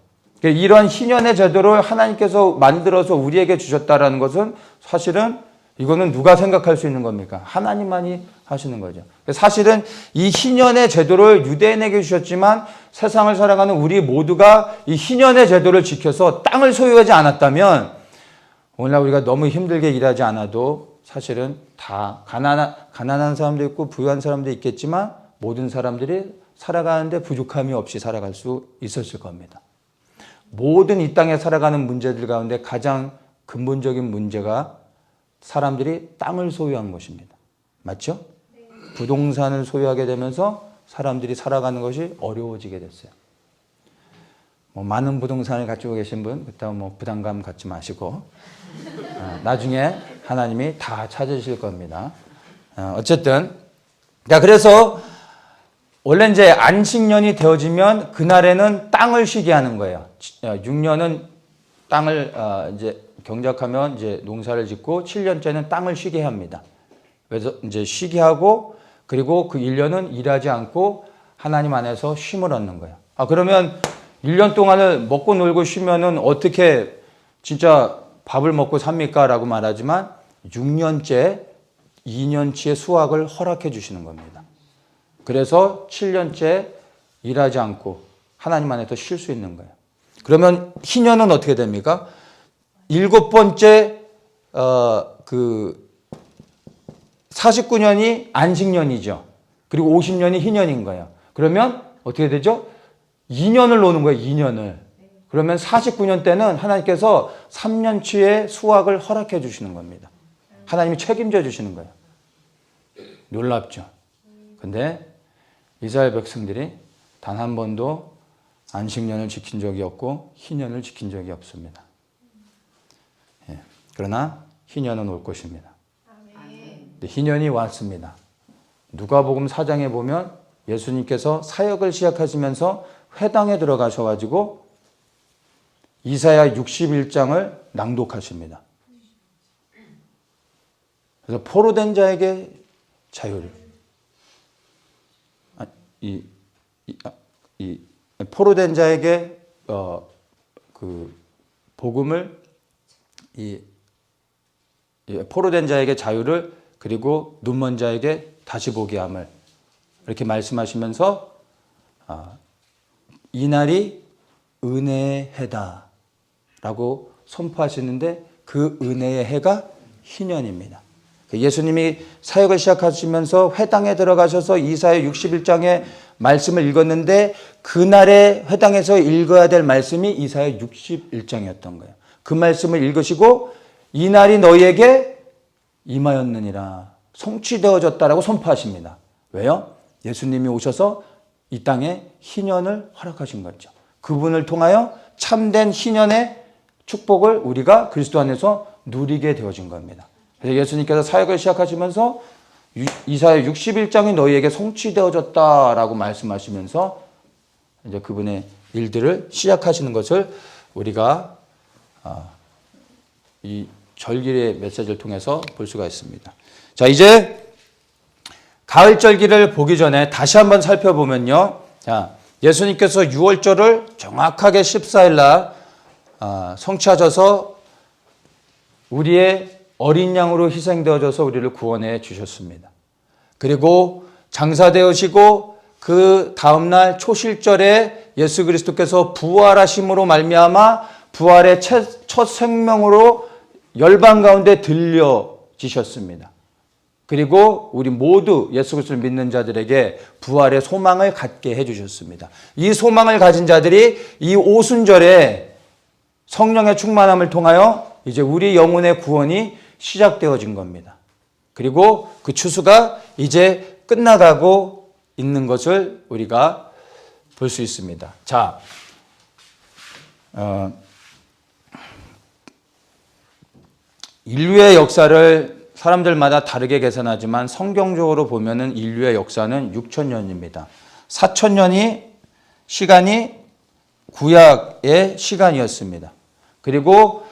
이런 희년의 제도를 하나님께서 만들어서 우리에게 주셨다라는 것은 사실은 이거는 누가 생각할 수 있는 겁니까? 하나님만이 하시는 거죠. 사실은 이 희년의 제도를 유대인에게 주셨지만 세상을 살아가는 우리 모두가 이 희년의 제도를 지켜서 땅을 소유하지 않았다면 오늘날 우리가 너무 힘들게 일하지 않아도 사실은 다 가난한 사람도 있고 부유한 사람도 있겠지만 모든 사람들이 살아가는데 부족함이 없이 살아갈 수 있었을 겁니다. 모든 이 땅에 살아가는 문제들 가운데 가장 근본적인 문제가 사람들이 땅을 소유한 것입니다. 맞죠? 네. 부동산을 소유하게 되면서 사람들이 살아가는 것이 어려워지게 됐어요. 많은 부동산을 가지고 계신 분, 그렇다고 부담감 갖지 마시고 나중에 하나님이 다 찾으실 겁니다. 어쨌든 그래서 원래 이제 안식년이 되어지면 그날에는 땅을 쉬게 하는 거예요. 6년은 땅을 이제 경작하면 이제 농사를 짓고 7년째는 땅을 쉬게 합니다. 그래서 이제 쉬게 하고 그리고 그 1년은 일하지 않고 하나님 안에서 쉼을 얻는 거예요. 그러면 1년 동안을 먹고 놀고 쉬면은 어떻게 진짜 밥을 먹고 삽니까? 라고 말하지만 6년째, 2년치의 수확을 허락해 주시는 겁니다. 그래서 7년째 일하지 않고 하나님 안에서 쉴 수 있는 거예요. 그러면 희년은 어떻게 됩니까? 7번째 49년이 안식년이죠. 그리고 50년이 희년인 거예요. 그러면 어떻게 되죠? 2년을 노는 거예요. 2년을. 그러면 49년 때는 하나님께서 3년치의 수확을 허락해 주시는 겁니다. 하나님이 책임져 주시는 거예요. 놀랍죠. 근데 이스라엘 백성들이 단 한 번도 안식년을 지킨 적이 없고 희년을 지킨 적이 없습니다. 예. 그러나 희년은 올 것입니다. 근데 희년이 왔습니다. 누가복음 4장에 보면 예수님께서 사역을 시작하시면서 회당에 들어가셔가지고 이사야 61장을 낭독하십니다. 그래서 포로된 자에게 자유를, 포로된 자에게 복음을, 포로된 자에게 자유를, 그리고 눈먼 자에게 다시 보게 함을 이렇게 말씀하시면서 이 날이 은혜의 해다 라고 선포하시는데 그 은혜의 해가 희년입니다. 예수님이 사역을 시작하시면서 회당에 들어가셔서 이사야 61장의 말씀을 읽었는데 그날의 회당에서 읽어야 될 말씀이 이사야 61장이었던 거예요. 그 말씀을 읽으시고 이 날이 너희에게 임하였느니라, 성취되어졌다라고 선포하십니다. 왜요? 예수님이 오셔서 이 땅에 희년을 허락하신 거죠. 그분을 통하여 참된 희년의 축복을 우리가 그리스도 안에서 누리게 되어진 겁니다. 그래서 예수님께서 사역을 시작하시면서 이사야 61장이 너희에게 성취되어졌다라고 말씀하시면서 이제 그분의 일들을 시작하시는 것을 우리가 이 절기의 메시지를 통해서 볼 수가 있습니다. 자, 이제 가을 절기를 보기 전에 다시 한번 살펴보면요. 자, 예수님께서 6월절을 정확하게 14일 날 성취하셔서 우리의 어린 양으로 희생되어져서 우리를 구원해 주셨습니다. 그리고 장사되으시고 그 다음날 초실절에 예수 그리스도께서 부활하심으로 말미암아 부활의 첫 생명으로 열방 가운데 들려지셨습니다. 그리고 우리 모두 예수 그리스도를 믿는 자들에게 부활의 소망을 갖게 해주셨습니다. 이 소망을 가진 자들이 이 오순절에 성령의 충만함을 통하여 이제 우리 영혼의 구원이 시작되어진 겁니다. 그리고 그 추수가 이제 끝나가고 있는 것을 우리가 볼 수 있습니다. 자, 인류의 역사를 사람들마다 다르게 계산하지만 성경적으로 보면은 인류의 역사는 6,000년입니다. 4,000년이 시간이 구약의 시간이었습니다. 그리고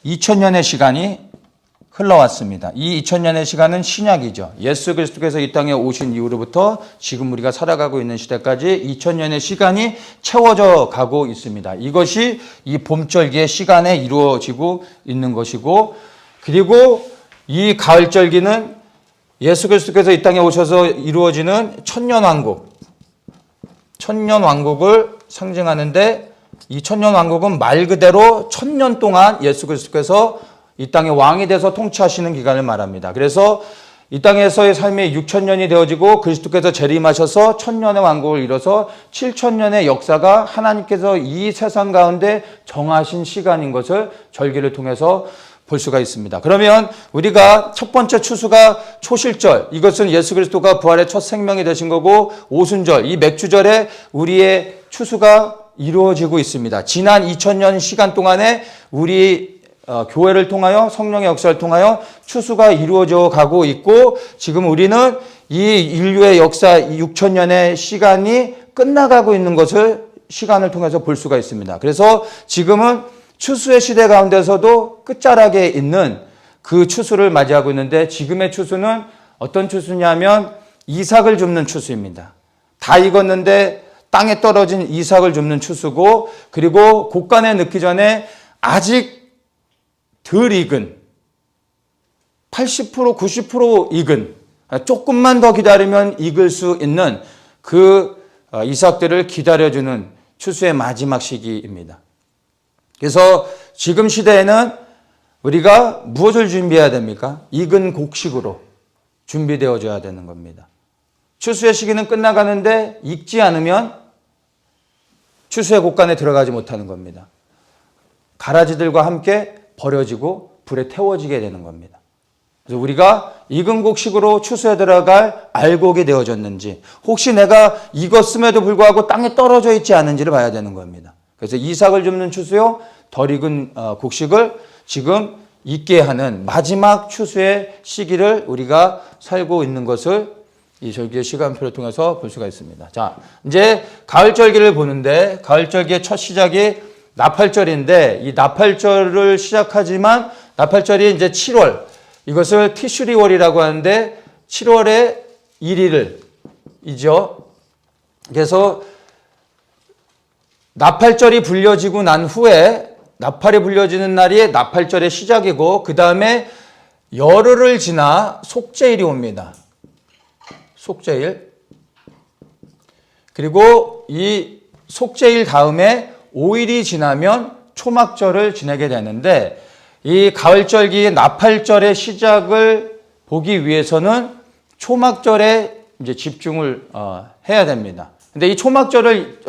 2,000년의 시간이 흘러왔습니다. 이 2,000년의 시간은 신약이죠. 예수 그리스도께서 이 땅에 오신 이후로부터 지금 우리가 살아가고 있는 시대까지 2,000년의 시간이 채워져 가고 있습니다. 이것이 이 봄절기의 시간에 이루어지고 있는 것이고, 그리고 이 가을절기는 예수 그리스도께서 이 땅에 오셔서 이루어지는 천년왕국, 천년왕국을 상징하는데 이 천년왕국은 말 그대로 1,000년 동안 예수 그리스도께서 이 땅의 왕이 돼서 통치하시는 기간을 말합니다. 그래서 이 땅에서의 삶이 6,000년이 되어지고 그리스도께서 재림하셔서 1,000년의 왕국을 이뤄서 7,000년의 역사가 하나님께서 이 세상 가운데 정하신 시간인 것을 절기를 통해서 볼 수가 있습니다. 그러면 우리가 첫 번째 추수가 초실절, 이것은 예수 그리스도가 부활의 첫 생명이 되신 거고, 오순절, 이 맥주절에 우리의 추수가 이루어지고 있습니다. 지난 2000년 시간 동안에 우리 교회를 통하여 성령의 역사를 통하여 추수가 이루어져 가고 있고, 지금 우리는 이 인류의 역사 6,000년의 시간이 끝나가고 있는 것을 시간을 통해서 볼 수가 있습니다. 그래서 지금은 추수의 시대 가운데서도 끝자락에 있는 그 추수를 맞이하고 있는데, 지금의 추수는 어떤 추수냐면 이삭을 줍는 추수입니다. 다 익었는데 땅에 떨어진 이삭을 줍는 추수고, 그리고 곡간에 넣기 전에 아직 덜 익은 80% 90% 익은 조금만 더 기다리면 익을 수 있는 그 이삭들을 기다려주는 추수의 마지막 시기입니다. 그래서 지금 시대에는 우리가 무엇을 준비해야 됩니까? 익은 곡식으로 준비되어져야 되는 겁니다. 추수의 시기는 끝나가는데 익지 않으면 추수의 곡간에 들어가지 못하는 겁니다. 가라지들과 함께 버려지고 불에 태워지게 되는 겁니다. 그래서 우리가 익은 곡식으로 추수에 들어갈 알곡이 되어졌는지, 혹시 내가 익었음에도 불구하고 땅에 떨어져 있지 않은지를 봐야 되는 겁니다. 그래서 이삭을 줍는 추수요, 덜 익은 곡식을 지금 익게 하는 마지막 추수의 시기를 우리가 살고 있는 것을 이 절기의 시간표를 통해서 볼 수가 있습니다. 자, 이제 가을절기를 보는데, 가을절기의 첫 시작이 나팔절인데, 이 나팔절을 시작하지만 나팔절이 이제 7월, 이것을 티슈리월이라고 하는데 7월의 1일이죠. 그래서 나팔절이 불려지고 난 후에, 나팔이 불려지는 날이 나팔절의 시작이고, 그 다음에 열흘을 지나 속죄일이 옵니다. 속죄일. 그리고 이 속죄일 다음에 5일이 지나면 초막절을 지내게 되는데, 이 가을절기의 나팔절의 시작을 보기 위해서는 초막절에 이제 집중을 해야 됩니다. 근데 이 초막절을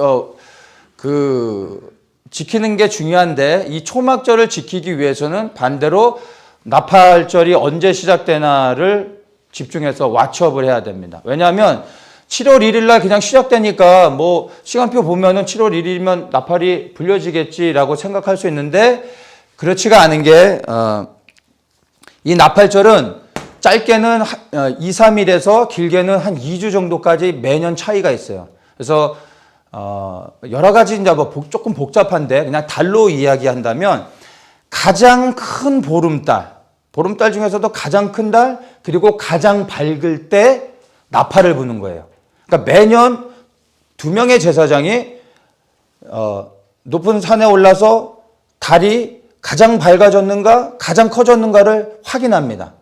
지키는 게 중요한데, 이 초막절을 지키기 위해서는 반대로 나팔절이 언제 시작되나를 집중해서 왓츠업을 해야 됩니다. 왜냐하면 7월 1일 날 그냥 시작되니까 뭐 시간표 보면은 7월 1일이면 나팔이 불려지겠지라고 생각할 수 있는데, 그렇지가 않은 게, 이 나팔절은 짧게는 2, 3일에서 길게는 한 2주 정도까지 매년 차이가 있어요. 그래서 여러 가지 이제 뭐 조금 복잡한데 그냥 달로 이야기한다면, 가장 큰 보름달 중에서도 가장 큰 달, 그리고 가장 밝을 때 나팔을 부는 거예요. 그러니까 매년 2명의 제사장이 높은 산에 올라서 달이 가장 밝아졌는가, 가장 커졌는가를 확인합니다.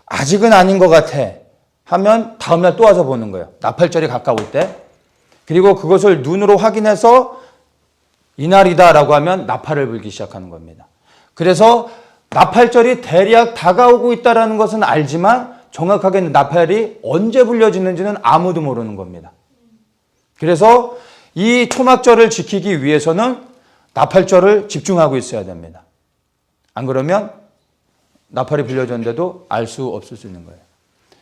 아직은 아닌 것 같아 하면 다음날 또 와서 보는 거예요. 나팔절이 가까울 때. 그리고 그것을 눈으로 확인해서 이날이다라고 하면 나팔을 불기 시작하는 겁니다. 그래서 나팔절이 대략 다가오고 있다는 것은 알지만 정확하게 나팔이 언제 불려지는지는 아무도 모르는 겁니다. 그래서 이 초막절을 지키기 위해서는 나팔절을 집중하고 있어야 됩니다. 안 그러면 나팔이 불려졌는데도 알 수 없을 수 있는 거예요.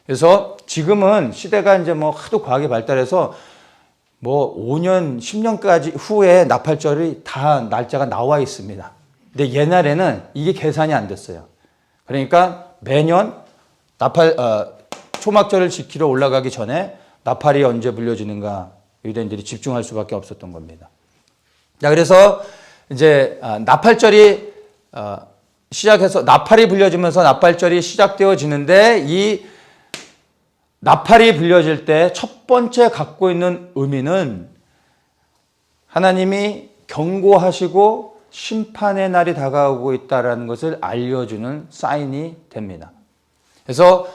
그래서 지금은 시대가 이제 뭐 하도 과학이 발달해서 뭐 5년, 10년까지 후에 나팔절이 다 날짜가 나와 있습니다. 근데 옛날에는 이게 계산이 안 됐어요. 그러니까 매년 초막절을 지키러 올라가기 전에 나팔이 언제 불려지는가 유대인들이 집중할 수밖에 없었던 겁니다. 자, 그래서 이제 나팔절이 시작해서 나팔이 불려지면서 나팔절이 시작되어지는데, 이 나팔이 불려질 때 첫 번째 갖고 있는 의미는 하나님이 경고하시고 심판의 날이 다가오고 있다는 것을 알려주는 사인이 됩니다. 그래서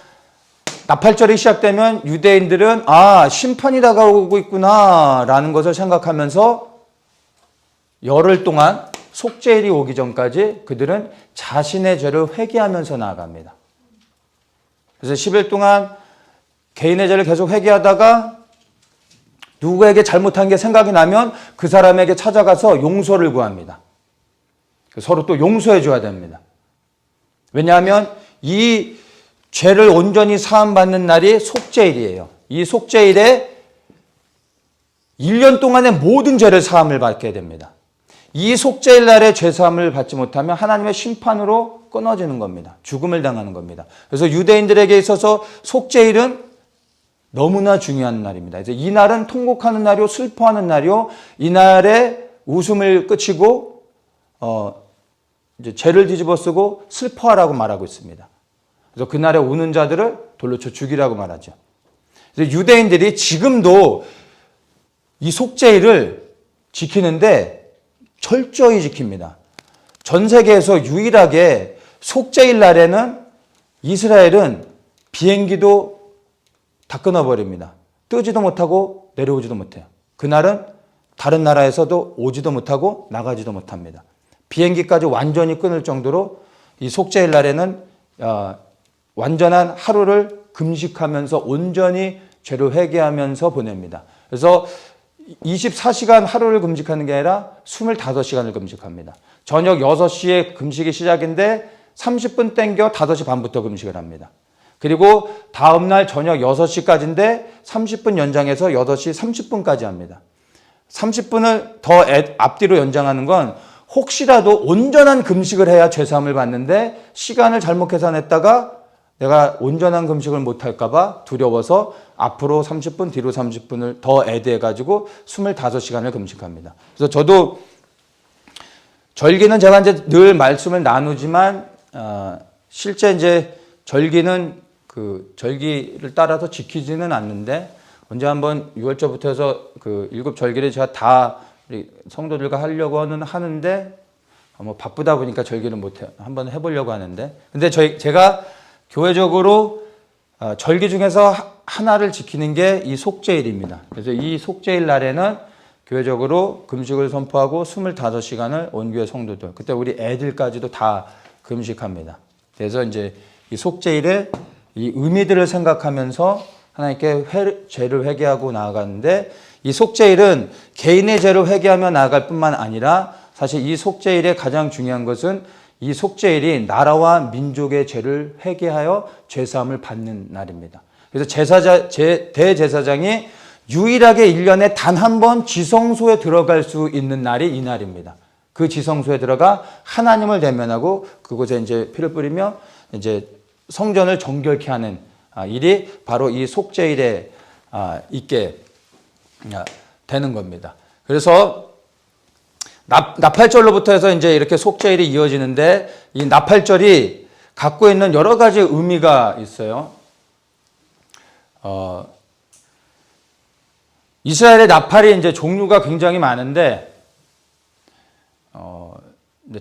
나팔절이 시작되면 유대인들은 심판이 다가오고 있구나라는 것을 생각하면서 열흘 동안 속죄일이 오기 전까지 그들은 자신의 죄를 회개하면서 나아갑니다. 그래서 10일 동안 개인의 죄를 계속 회개하다가 누구에게 잘못한 게 생각이 나면 그 사람에게 찾아가서 용서를 구합니다. 서로 또 용서해 줘야 됩니다. 왜냐하면 이 죄를 온전히 사함받는 날이 속죄일이에요. 이 속죄일에 1년 동안의 모든 죄를 사함을 받게 됩니다. 이 속죄일 날에 죄 사함을 받지 못하면 하나님의 심판으로 끊어지는 겁니다. 죽음을 당하는 겁니다. 그래서 유대인들에게 있어서 속죄일은 너무나 중요한 날입니다. 그래서 이 날은 통곡하는 날이요, 슬퍼하는 날이요, 이 날에 웃음을 끝이고 이제 죄를 뒤집어 쓰고 슬퍼하라고 말하고 있습니다. 그래서 그날에 우는 자들을 돌로 쳐 죽이라고 말하죠. 그래서 유대인들이 지금도 이 속죄일을 지키는데 철저히 지킵니다. 전 세계에서 유일하게 속죄일 날에는 이스라엘은 비행기도 다 끊어버립니다. 뜨지도 못하고 내려오지도 못해요. 그날은 다른 나라에서도 오지도 못하고 나가지도 못합니다. 비행기까지 완전히 끊을 정도로 이 속죄일 날에는 완전한 하루를 금식하면서 온전히 죄를 회개하면서 보냅니다. 그래서 24시간 하루를 금식하는 게 아니라 25시간을 금식합니다. 저녁 6시에 금식이 시작인데 30분 땡겨 5시 반부터 금식을 합니다. 그리고 다음날 저녁 6시까지인데 30분 연장해서 8시 30분까지 합니다. 30분을 더 앞뒤로 연장하는 건 혹시라도 온전한 금식을 해야 죄사함을 받는데 시간을 잘못 계산했다가 내가 온전한 금식을 못할까 봐 두려워서 앞으로 30분, 뒤로 30분을 더 애드해가지고 25시간을 금식합니다. 그래서 저도 절기는 제가 이제 늘 말씀을 나누지만 실제 이제 절기는 그 절기를 따라서 지키지는 않는데 언제 한번 6월절부터 해서 그 7절기를 제가 다 우리 성도들과 하려고는 하는데 뭐 바쁘다 보니까 절기를 못 해. 한번 해보려고 하는데 근데 제가 교회적으로 절기 중에서 하나를 지키는 게 이 속죄일입니다. 그래서 이 속죄일 날에는 교회적으로 금식을 선포하고 25시간을 온 교회 성도들, 그때 우리 애들까지도 다 금식합니다. 그래서 이제 이 속죄일에 이 의미들을 생각하면서 하나님께 죄를 회개하고 나아가는데 이 속죄일은 개인의 죄를 회개하며 나아갈 뿐만 아니라 사실 이 속죄일의 가장 중요한 것은 이 속죄일이 나라와 민족의 죄를 회개하여 죄사함을 받는 날입니다. 그래서 대제사장이 유일하게 1년에 단 한 번 지성소에 들어갈 수 있는 날이 이 날입니다. 그 지성소에 들어가 하나님을 대면하고 그곳에 이제 피를 뿌리며 이제 성전을 정결케 하는 일이 바로 이 속죄일에 있게 되는 겁니다. 그래서 나팔절로부터 해서 이제 이렇게 속죄일이 이어지는데 이 나팔절이 갖고 있는 여러 가지 의미가 있어요. 이스라엘의 나팔이 이제 종류가 굉장히 많은데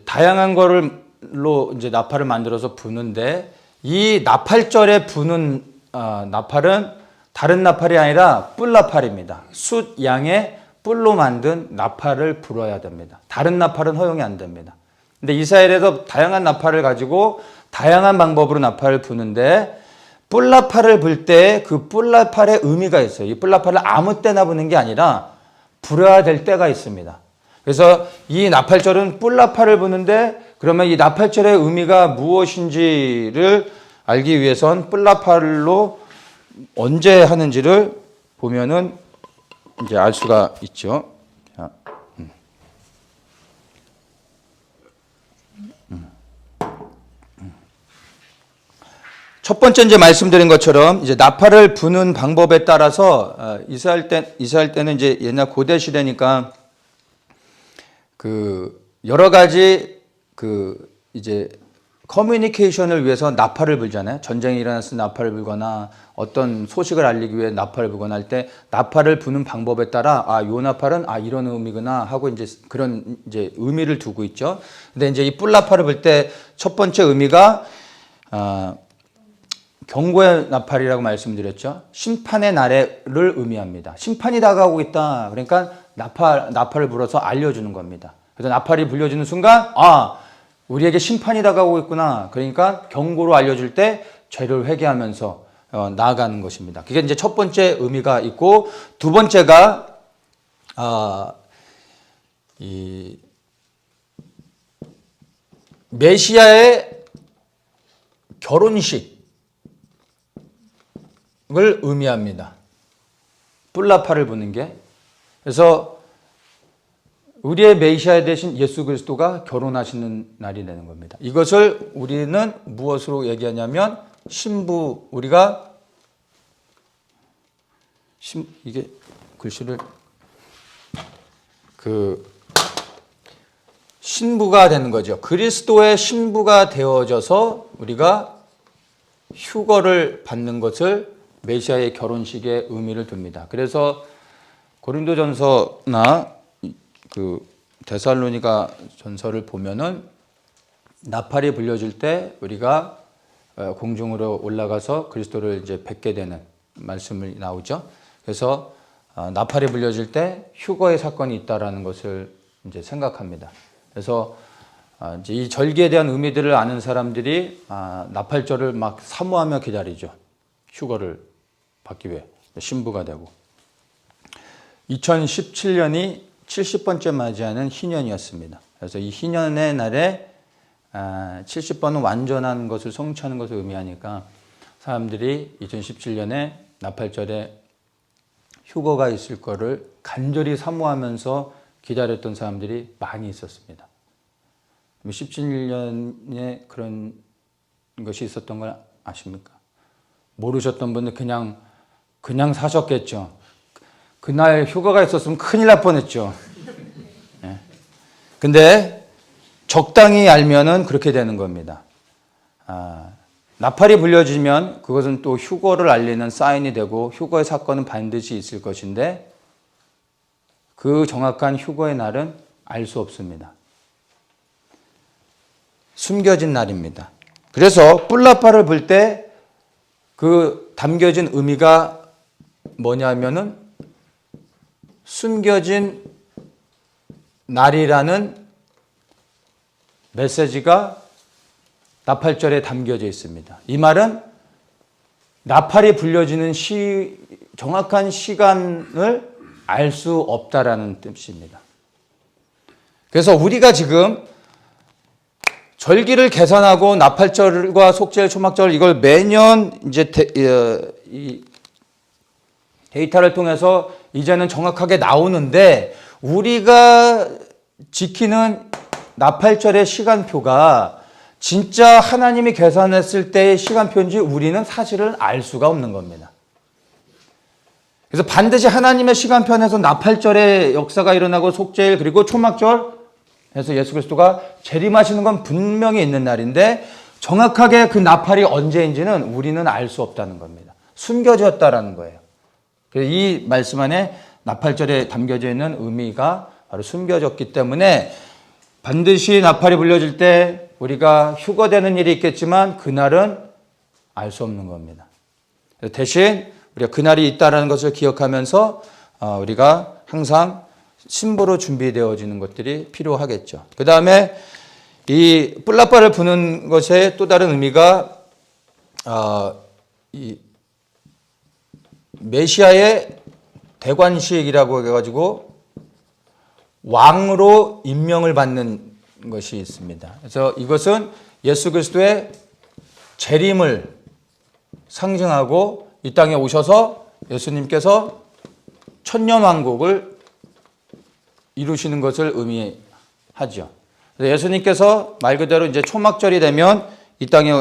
다양한 거로 이제 나팔을 만들어서 부는데 이 나팔절에 부는 나팔은 다른 나팔이 아니라 뿔나팔입니다. 숫 양의 뿔로 만든 나팔을 불어야 됩니다. 다른 나팔은 허용이 안 됩니다. 근데 이스라엘에서 다양한 나팔을 가지고 다양한 방법으로 나팔을 부는데 뿔나팔을 불 때 그 뿔나팔의 의미가 있어요. 이 뿔나팔을 아무 때나 부는 게 아니라 불어야 될 때가 있습니다. 그래서 이 나팔절은 뿔나팔을 부는데 그러면 이 나팔절의 의미가 무엇인지를 알기 위해선 뿔나팔로 언제 하는지를 보면은 이제 알 수가 있죠. 자, 첫 번째 이제 말씀드린 것처럼 이제 나팔을 부는 방법에 따라서 이스라엘 때는 이제 옛날 고대 시대니까 그 여러 가지 그 이제 커뮤니케이션을 위해서 나팔을 불잖아요. 전쟁이 일어났을 때 나팔을 불거나 어떤 소식을 알리기 위해 나팔을 불거나 할 때 나팔을 부는 방법에 따라 요 나팔은 이런 의미구나 하고 이제 그런 이제 의미를 두고 있죠. 근데 이제 이 뿔나팔을 불 때 첫 번째 의미가 경고의 나팔이라고 말씀드렸죠. 심판의 날을 의미합니다. 심판이 다가오고 있다. 그러니까 나팔을 불어서 알려주는 겁니다. 그래서 나팔이 불려지는 순간 우리에게 심판이 다가오고 있구나. 그러니까 경고로 알려줄 때 죄를 회개하면서 나아가는 것입니다. 그게 이제 첫 번째 의미가 있고 두 번째가 이 메시아의 결혼식을 의미합니다. 뿔나팔을 부는 게. 그래서 우리의 메시아 대신 예수 그리스도가 결혼하시는 날이 되는 겁니다. 이것을 우리는 무엇으로 얘기하냐면 신부, 우리가 이게 글씨를 신부가 되는 거죠. 그리스도의 신부가 되어져서 우리가 휴거를 받는 것을 메시아의 결혼식의 의미를 둡니다. 그래서 고린도전서나 그 데살로니가 전서를 보면은 나팔이 불려질 때 우리가 공중으로 올라가서 그리스도를 이제 뵙게 되는 말씀이 나오죠. 그래서 나팔이 불려질 때 휴거의 사건이 있다라는 것을 이제 생각합니다. 그래서 이제 이 절기에 대한 의미들을 아는 사람들이 나팔절을 막 사모하며 기다리죠. 휴거를 받기 위해 신부가 되고 2017년이 70번째 맞이하는 희년이었습니다. 그래서 이 희년의 날에 70번은 완전한 것을 성취하는 것을 의미하니까 사람들이 2017년에 나팔절에 휴거가 있을 거를 간절히 사모하면서 기다렸던 사람들이 많이 있었습니다. 17년에 그런 것이 있었던 걸 아십니까? 모르셨던 분들 그냥 사셨겠죠. 그날 휴가가 있었으면 큰일 날 뻔했죠. 근데 적당히 알면은 그렇게 되는 겁니다. 나팔이 불려지면 그것은 또 휴거를 알리는 사인이 되고 휴거의 사건은 반드시 있을 것인데 그 정확한 휴거의 날은 알 수 없습니다. 숨겨진 날입니다. 그래서 뿔나팔을 불 때 그 담겨진 의미가 뭐냐면은 숨겨진 날이라는 메시지가 나팔절에 담겨져 있습니다. 이 말은 나팔이 불려지는 정확한 시간을 알 수 없다라는 뜻입니다. 그래서 우리가 지금 절기를 계산하고 나팔절과 속죄일, 초막절 이걸 매년 이제 이 데이터를 통해서 이제는 정확하게 나오는데 우리가 지키는 나팔절의 시간표가 진짜 하나님이 계산했을 때의 시간표인지 우리는 사실은 알 수가 없는 겁니다. 그래서 반드시 하나님의 시간표 안에서 나팔절의 역사가 일어나고 속죄일 그리고 초막절 해서 예수 그리스도가 재림하시는 건 분명히 있는 날인데 정확하게 그 나팔이 언제인지는 우리는 알 수 없다는 겁니다. 숨겨졌다라는 거예요. 그래서 이 말씀 안에 나팔절에 담겨져 있는 의미가 바로 숨겨졌기 때문에 반드시 나팔이 불려질 때 우리가 휴거되는 일이 있겠지만 그날은 알 수 없는 겁니다. 대신 우리가 그날이 있다는 것을 기억하면서 우리가 항상 신부로 준비되어지는 것들이 필요하겠죠. 그 다음에 이 뿔나팔을 부는 것의 또 다른 의미가 이 메시아의 대관식이라고 해가지고 왕으로 임명을 받는 것이 있습니다. 그래서 이것은 예수 그리스도의 재림을 상징하고 이 땅에 오셔서 예수님께서 천년왕국을 이루시는 것을 의미하죠. 예수님께서 말 그대로 이제 초막절이 되면 이 땅에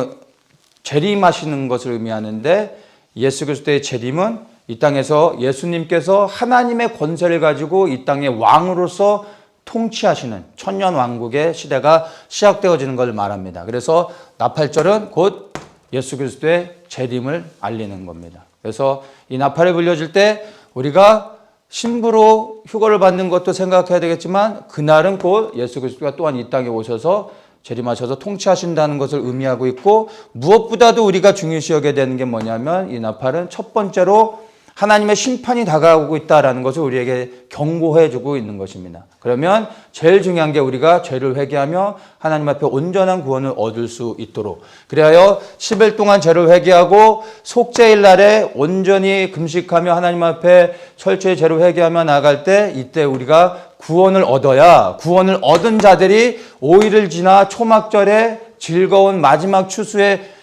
재림하시는 것을 의미하는데 예수 그리스도의 재림은 이 땅에서 예수님께서 하나님의 권세를 가지고 이 땅의 왕으로서 통치하시는 천년왕국의 시대가 시작되어지는 것을 말합니다. 그래서 나팔절은 곧 예수 그리스도의 재림을 알리는 겁니다. 그래서 이 나팔을 불려질 때 우리가 신부로 휴거를 받는 것도 생각해야 되겠지만 그날은 곧 예수 그리스도가 또한 이 땅에 오셔서 재림하셔서 통치하신다는 것을 의미하고 있고 무엇보다도 우리가 중요시 여겨야 되는 게 뭐냐면 이 나팔은 첫 번째로 하나님의 심판이 다가오고 있다는 것을 우리에게 경고해 주고 있는 것입니다. 그러면 제일 중요한 게 우리가 죄를 회개하며 하나님 앞에 온전한 구원을 얻을 수 있도록 그리하여 10일 동안 죄를 회개하고 속죄일 날에 온전히 금식하며 하나님 앞에 철저히 죄를 회개하며 나아갈 때 이때 우리가 구원을 얻어야 구원을 얻은 자들이 5일을 지나 초막절에 즐거운 마지막 추수의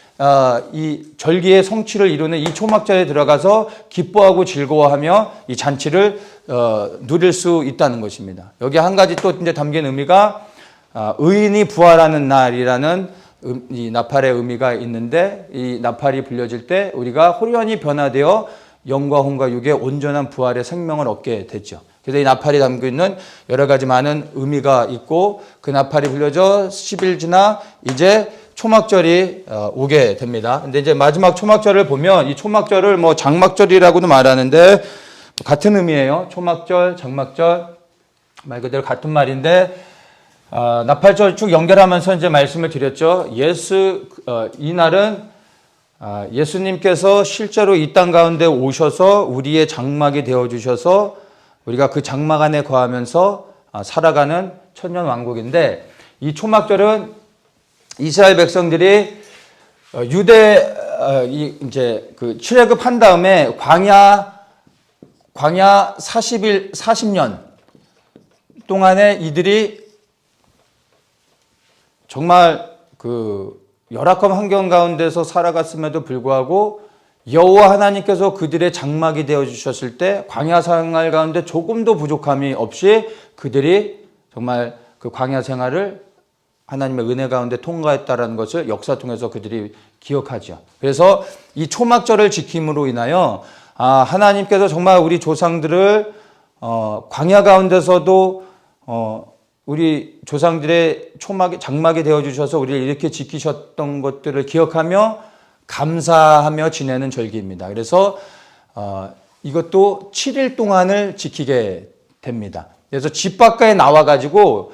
이 절기의 성취를 이루는 이 초막절에 들어가서 기뻐하고 즐거워하며 이 잔치를 누릴 수 있다는 것입니다. 여기 한 가지 또 이제 담긴 의미가 의인이 부활하는 날이라는 이 나팔의 의미가 있는데 이 나팔이 불려질 때 우리가 호련히 변화되어 영과 혼과 육의 온전한 부활의 생명을 얻게 됐죠. 그래서 이 나팔이 담고 있는 여러 가지 많은 의미가 있고 그 나팔이 불려져 10일 지나 이제 초막절이 오게 됩니다. 근데 이제 마지막 초막절을 보면 이 초막절을 뭐 장막절이라고도 말하는데 같은 의미예요. 초막절, 장막절 말 그대로 같은 말인데 나팔절 쭉 연결하면서 이제 말씀을 드렸죠. 이 날은 예수님께서 실제로 이 땅 가운데 오셔서 우리의 장막이 되어 주셔서 우리가 그 장막 안에 거하면서 살아가는 천년 왕국인데, 이 초막절은 이스라엘 백성들이 이제 그 출애굽한 다음에 광야 40년 동안에 이들이 정말 그 열악한 환경 가운데서 살아갔음에도 불구하고 여호와 하나님께서 그들의 장막이 되어 주셨을 때 광야 생활 가운데 조금도 부족함이 없이 그들이 정말 그 광야 생활을 하나님의 은혜 가운데 통과했다라는 것을 역사 통해서 그들이 기억하죠. 그래서 이 초막절을 지킴으로 인하여 하나님께서 정말 우리 조상들을 광야 가운데서도 우리 조상들의 장막이 되어 주셔서 우리를 이렇게 지키셨던 것들을 기억하며 감사하며 지내는 절기입니다. 그래서 이것도 7일 동안을 지키게 됩니다. 그래서 집 밖에 나와 가지고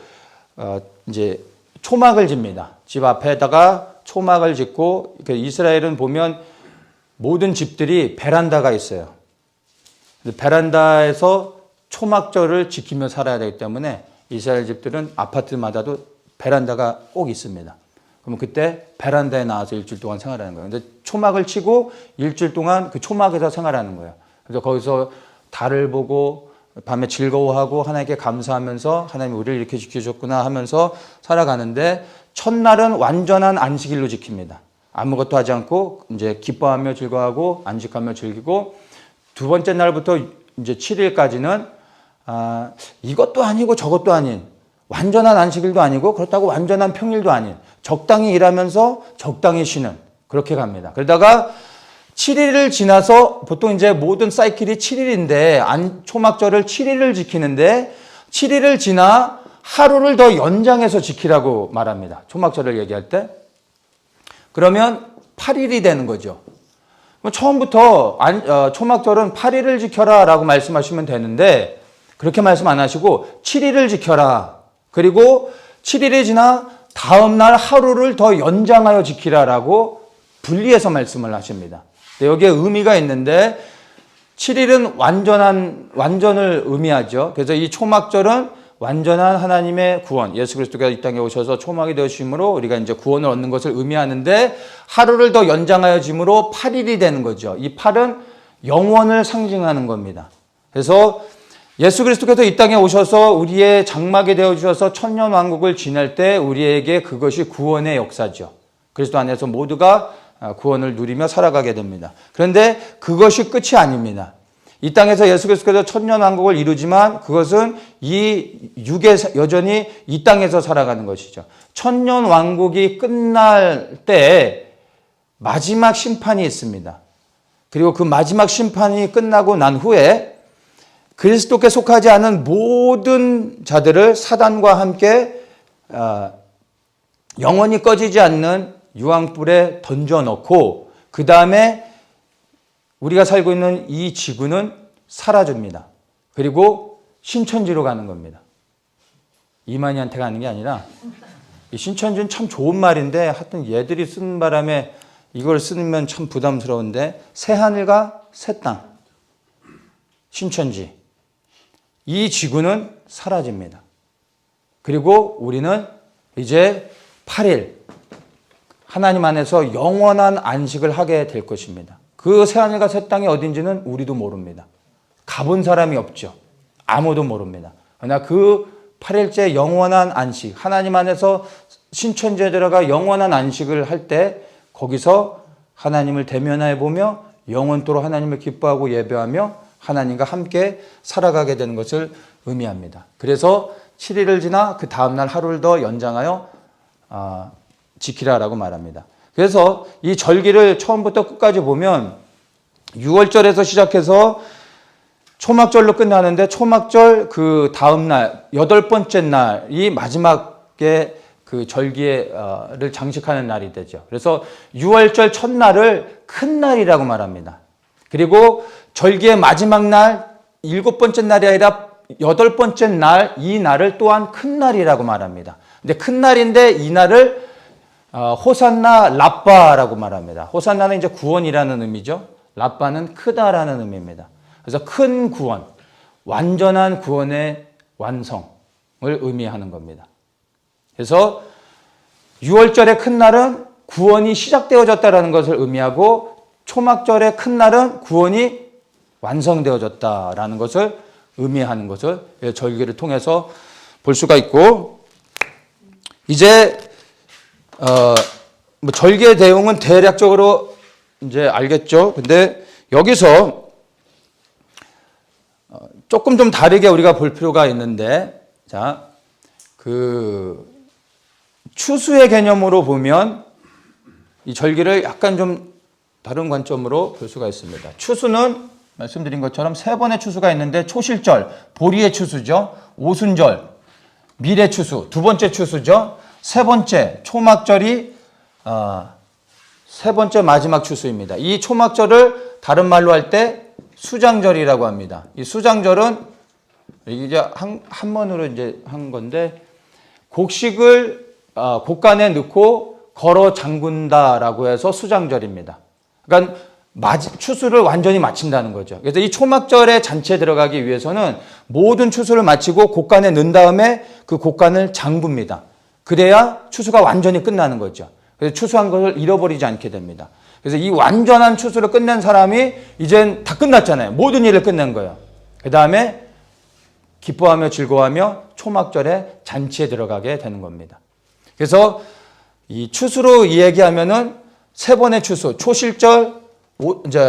이제 초막을 집니다. 집 앞에다가 초막을 짓고, 이스라엘은 보면 모든 집들이 베란다가 있어요. 베란다에서 초막절을 지키며 살아야 되기 때문에 이스라엘 집들은 아파트마다도 베란다가 꼭 있습니다. 그러면 그때 베란다에 나와서 일주일 동안 생활하는 거예요. 근데 초막을 치고 일주일 동안 그 초막에서 생활하는 거예요. 그래서 거기서 달을 보고 밤에 즐거워하고 하나님께 감사하면서 하나님 우리를 이렇게 지켜주셨구나 하면서 살아가는데, 첫날은 완전한 안식일로 지킵니다. 아무것도 하지 않고 이제 기뻐하며 즐거워하고 안식하며 즐기고, 두 번째 날부터 이제 7일까지는 이것도 아니고 저것도 아닌, 완전한 안식일도 아니고 그렇다고 완전한 평일도 아닌, 적당히 일하면서 적당히 쉬는, 그렇게 갑니다. 그러다가 7일을 지나서 보통 이제 모든 사이클이 7일인데 초막절을 7일을 지키는데 7일을 지나 하루를 더 연장해서 지키라고 말합니다. 초막절을 얘기할 때. 그러면 8일이 되는 거죠. 처음부터 초막절은 8일을 지켜라 라고 말씀하시면 되는데, 그렇게 말씀 안 하시고 7일을 지켜라. 그리고 7일이 지나 다음 날 하루를 더 연장하여 지키라라고 분리해서 말씀을 하십니다. 여기에 의미가 있는데, 7일은 완전을 의미하죠. 그래서 이 초막절은 완전한 하나님의 구원, 예수 그리스도가 이 땅에 오셔서 초막이 되심으로 우리가 이제 구원을 얻는 것을 의미하는데, 하루를 더 연장하여 짐으로 8일이 되는 거죠. 이 8은 영원을 상징하는 겁니다. 그래서 예수 그리스도께서 이 땅에 오셔서 우리의 장막이 되어 주셔서 천년 왕국을 지낼 때 우리에게 그것이 구원의 역사죠. 그리스도 안에서 모두가 구원을 누리며 살아가게 됩니다. 그런데 그것이 끝이 아닙니다. 이 땅에서 예수 그리스도께서 천년 왕국을 이루지만 그것은 이 육에 여전히 이 땅에서 살아가는 것이죠. 천년 왕국이 끝날 때 마지막 심판이 있습니다. 그리고 그 마지막 심판이 끝나고 난 후에 그리스도께 속하지 않은 모든 자들을 사단과 함께 영원히 꺼지지 않는 유황불에 던져넣고, 그 다음에 우리가 살고 있는 이 지구는 사라집니다. 그리고 신천지로 가는 겁니다. 이만희한테 가는 게 아니라, 이 신천지는 참 좋은 말인데 하여튼 얘들이 쓰는 바람에 이걸 쓰면 참 부담스러운데, 새하늘과 새 땅, 신천지, 이 지구는 사라집니다. 그리고 우리는 이제 8일 하나님 안에서 영원한 안식을 하게 될 것입니다. 그 새하늘과 새 땅이 어딘지는 우리도 모릅니다. 가본 사람이 없죠. 아무도 모릅니다. 그러나 그 8일째 영원한 안식, 하나님 안에서 신천지에 들어가 영원한 안식을 할 때 거기서 하나님을 대면해 보며 영원토록 하나님을 기뻐하고 예배하며 하나님과 함께 살아가게 되는 것을 의미합니다. 그래서 7일을 지나 그 다음날 하루를 더 연장하여 지키라라고 말합니다. 그래서 이 절기를 처음부터 끝까지 보면 6월절에서 시작해서 초막절로 끝나는데, 초막절 그 다음날 8번째 날이 마지막에 그 절기를 장식하는 날이 되죠. 그래서 6월절 첫날을 큰 날이라고 말합니다. 그리고 절기의 마지막 날 7번째 날이 아니라 8번째 날, 이 날을 또한 큰 날이라고 말합니다. 근데 큰 날인데 이 날을 호산나 라빠라고 말합니다. 호산나는 이제 구원이라는 의미죠. 라빠는 크다라는 의미입니다. 그래서 큰 구원, 완전한 구원의 완성을 의미하는 겁니다. 그래서 6월절의 큰 날은 구원이 시작되어졌다는 것을 의미하고 초막절의 큰 날은 구원이 완성되어졌다라는 것을 의미하는 것을 절기를 통해서 볼 수가 있고, 이제 뭐 절기의 내용은 대략적으로 이제 알겠죠. 근데 여기서 조금 좀 다르게 우리가 볼 필요가 있는데, 자, 추수의 개념으로 보면 이 절기를 약간 좀 다른 관점으로 볼 수가 있습니다. 추수는 말씀드린 것처럼 3번의 추수가 있는데, 초실절, 보리의 추수죠. 오순절, 밀의 추수, 2번째 추수죠. 3번째 초막절이 3번째 마지막 추수입니다. 이 초막절을 다른 말로 할 때 수장절이라고 합니다. 이 수장절은 이제 한문으로 이제 한 건데, 곡식을 곡간에 넣고 걸어 잠근다라고 해서 수장절입니다. 그러니까 추수를 완전히 마친다는 거죠. 그래서 이 초막절의 잔치에 들어가기 위해서는 모든 추수를 마치고 곡간에 넣은 다음에 그 곡간을 잠굽니다. 그래야 추수가 완전히 끝나는 거죠. 그래서 추수한 것을 잃어버리지 않게 됩니다. 그래서 이 완전한 추수를 끝낸 사람이 이젠 다 끝났잖아요. 모든 일을 끝낸 거예요. 그 다음에 기뻐하며 즐거워하며 초막절의 잔치에 들어가게 되는 겁니다. 그래서 이 추수로 이야기하면은 3번의 추수, 초실절,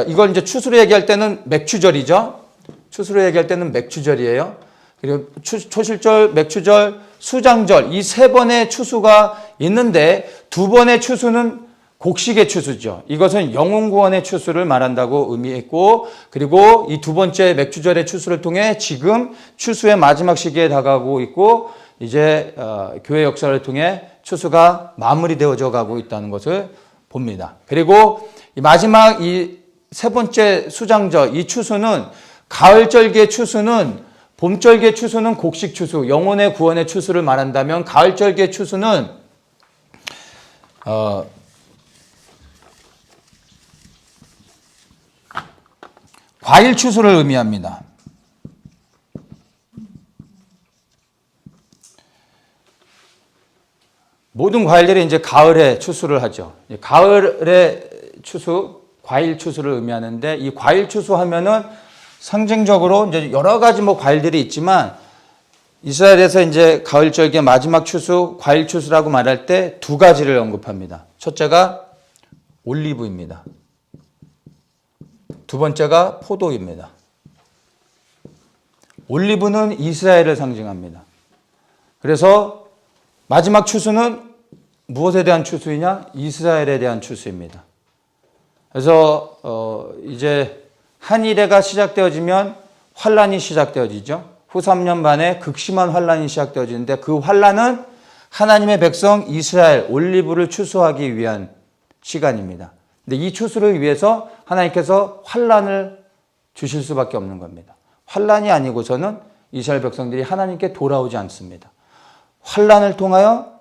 이걸 이제 추수로 얘기할 때는 맥추절이죠. 추수로 얘기할 때는 맥추절이에요. 그리고 초실절, 맥추절, 수장절, 이 3번의 추수가 있는데, 2번의 추수는 곡식의 추수죠. 이것은 영혼구원의 추수를 말한다고 의미했고, 그리고 이 2번째 맥추절의 추수를 통해 지금 추수의 마지막 시기에 다가오고 있고, 이제 교회 역사를 통해 추수가 마무리되어져 가고 있다는 것을 봅니다. 그리고 이 마지막 이 3번째 수장절, 이 추수는 가을절기의 추수는, 봄절기의 추수는 곡식 추수, 영혼의 구원의 추수를 말한다면, 가을절기의 추수는 과일 추수를 의미합니다. 모든 과일들이 이제 가을에 추수를 하죠. 가을의 추수, 과일 추수를 의미하는데, 이 과일 추수하면은 상징적으로 이제 여러 가지 뭐 과일들이 있지만, 이스라엘에서 이제 가을절기의 마지막 추수, 과일 추수라고 말할 때 2가지를 언급합니다. 첫째가 올리브입니다. 2번째가 포도입니다. 올리브는 이스라엘을 상징합니다. 그래서 마지막 추수는 무엇에 대한 추수이냐? 이스라엘에 대한 추수입니다. 그래서 이제 한 일해가 시작되어지면 환란이 시작되어지죠. 후 3년 만에 극심한 환란이 시작되어지는데, 그 환란은 하나님의 백성 이스라엘 올리브를 추수하기 위한 시간입니다. 근데 이 추수를 위해서 하나님께서 환란을 주실 수밖에 없는 겁니다. 환란이 아니고서는 이스라엘 백성들이 하나님께 돌아오지 않습니다. 환란을 통하여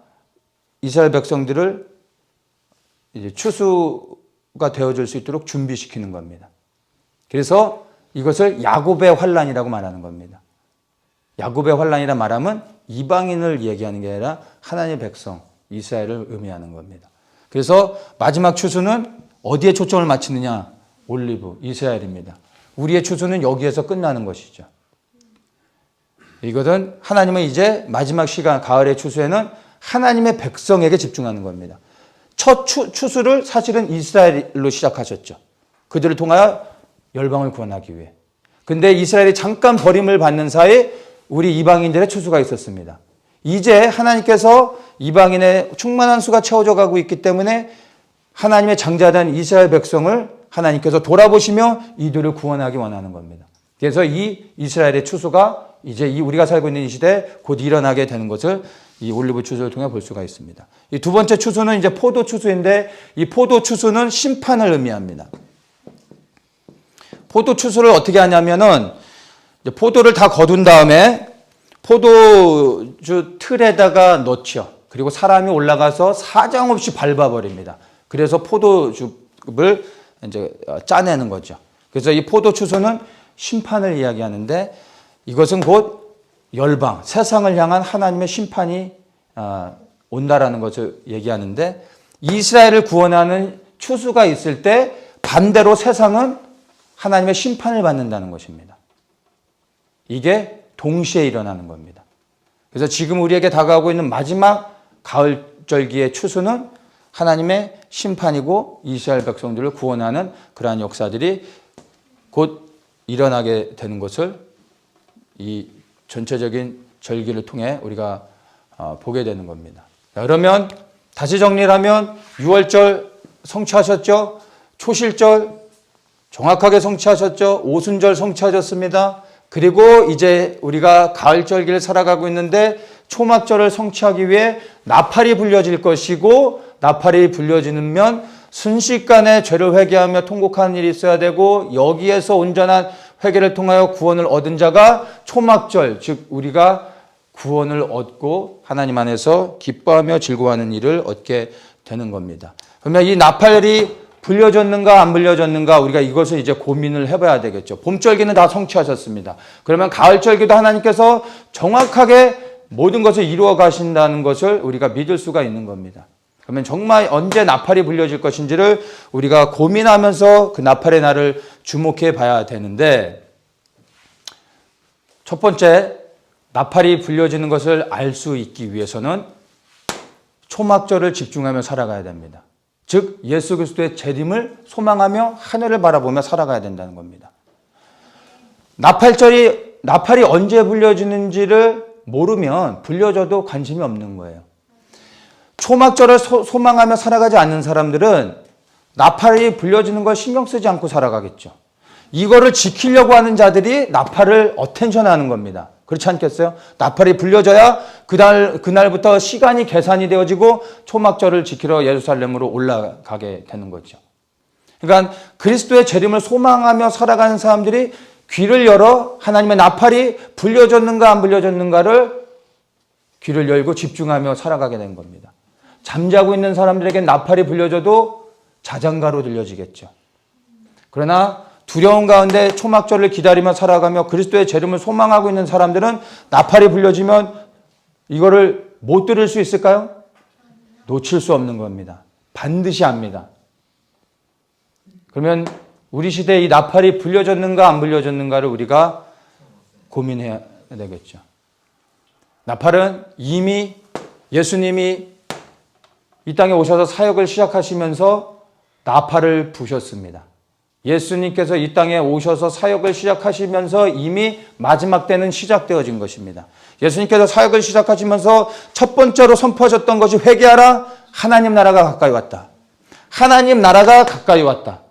이스라엘 백성들을 이제 추수가 되어줄 수 있도록 준비시키는 겁니다. 그래서 이것을 야곱의 환란이라고 말하는 겁니다. 야곱의 환란이라 말하면 이방인을 얘기하는 게 아니라 하나님의 백성 이스라엘을 의미하는 겁니다. 그래서 마지막 추수는 어디에 초점을 맞추느냐? 올리브, 이스라엘입니다. 우리의 추수는 여기에서 끝나는 것이죠. 이것은 하나님은 이제 마지막 시간, 가을의 추수에는 하나님의 백성에게 집중하는 겁니다. 첫 추수를 사실은 이스라엘로 시작하셨죠. 그들을 통하여 열방을 구원하기 위해. 근데 이스라엘이 잠깐 버림을 받는 사이 우리 이방인들의 추수가 있었습니다. 이제 하나님께서 이방인의 충만한 수가 채워져 가고 있기 때문에 하나님의 장자된 이스라엘 백성을 하나님께서 돌아보시며 이들을 구원하기 원하는 겁니다. 그래서 이 이스라엘의 추수가 이제 우리가 살고 있는 이 시대에 곧 일어나게 되는 것을 이 올리브 추수를 통해 볼 수가 있습니다. 이 2번째 추수는 이제 포도 추수인데, 이 포도 추수는 심판을 의미합니다. 포도 추수를 어떻게 하냐면은 이제 포도를 다 거둔 다음에 포도주 틀에다가 넣죠. 그리고 사람이 올라가서 사정없이 밟아버립니다. 그래서 포도즙을 이제 짜내는 거죠. 그래서 이 포도 추수는 심판을 이야기하는데 이것은 곧 열방, 세상을 향한 하나님의 심판이 온다라는 것을 얘기하는데 이스라엘을 구원하는 추수가 있을 때 반대로 세상은 하나님의 심판을 받는다는 것입니다. 이게 동시에 일어나는 겁니다. 그래서 지금 우리에게 다가오고 있는 마지막 가을절기의 추수는 하나님의 심판이고 이스라엘 백성들을 구원하는 그러한 역사들이 곧 일어나게 되는 것을 이 전체적인 절기를 통해 우리가 보게 되는 겁니다. 그러면 다시 정리를 하면 6월절 성취하셨죠? 초실절 정확하게 성취하셨죠? 오순절 성취하셨습니다. 그리고 이제 우리가 가을절기를 살아가고 있는데 초막절을 성취하기 위해 나팔이 불려질 것이고 나팔이 불려지면 순식간에 죄를 회개하며 통곡하는 일이 있어야 되고 여기에서 온전한 회개를 통하여 구원을 얻은 자가 초막절, 즉 우리가 구원을 얻고 하나님 안에서 기뻐하며 즐거워하는 일을 얻게 되는 겁니다. 그러면 이 나팔이 불려졌는가 안 불려졌는가 우리가 이것을 이제 고민을 해봐야 되겠죠. 봄절기는 다 성취하셨습니다. 그러면 가을절기도 하나님께서 정확하게 모든 것을 이루어 가신다는 것을 우리가 믿을 수가 있는 겁니다. 그러면 정말 언제 나팔이 불려질 것인지를 우리가 고민하면서 그 나팔의 날을 주목해 봐야 되는데 첫 번째 나팔이 불려지는 것을 알 수 있기 위해서는 초막절을 집중하며 살아가야 됩니다. 즉 예수 그리스도의 재림을 소망하며 하늘을 바라보며 살아가야 된다는 겁니다. 나팔이 언제 불려지는지를 모르면 불려져도 관심이 없는 거예요. 초막절을 소망하며 살아가지 않는 사람들은 나팔이 불려지는 걸 신경 쓰지 않고 살아가겠죠. 이거를 지키려고 하는 자들이 나팔을 어텐션하는 겁니다. 그렇지 않겠어요? 나팔이 불려져야 그날부터 시간이 계산이 되어지고 초막절을 지키러 예루살렘으로 올라가게 되는 거죠. 그러니까 그리스도의 재림을 소망하며 살아가는 사람들이 귀를 열어 하나님의 나팔이 불려졌는가 안 불려졌는가를 귀를 열고 집중하며 살아가게 된 겁니다. 잠자고 있는 사람들에게 나팔이 불려져도 자장가로 들려지겠죠. 그러나 두려운 가운데 초막절을 기다리며 살아가며 그리스도의 재림을 소망하고 있는 사람들은 나팔이 불려지면 이거를 못 들을 수 있을까요? 놓칠 수 없는 겁니다. 반드시 압니다. 그러면 우리 시대에 이 나팔이 불려졌는가 안 불려졌는가를 우리가 고민해야 되겠죠. 나팔은 이미 예수님이 이 땅에 오셔서 사역을 시작하시면서 나팔을 부셨습니다. 예수님께서 이 땅에 오셔서 사역을 시작하시면서 이미 마지막 때는 시작되어진 것입니다. 예수님께서 사역을 시작하시면서 첫 번째로 선포하셨던 것이 회개하라. 하나님 나라가 가까이 왔다. 하나님 나라가 가까이 왔다.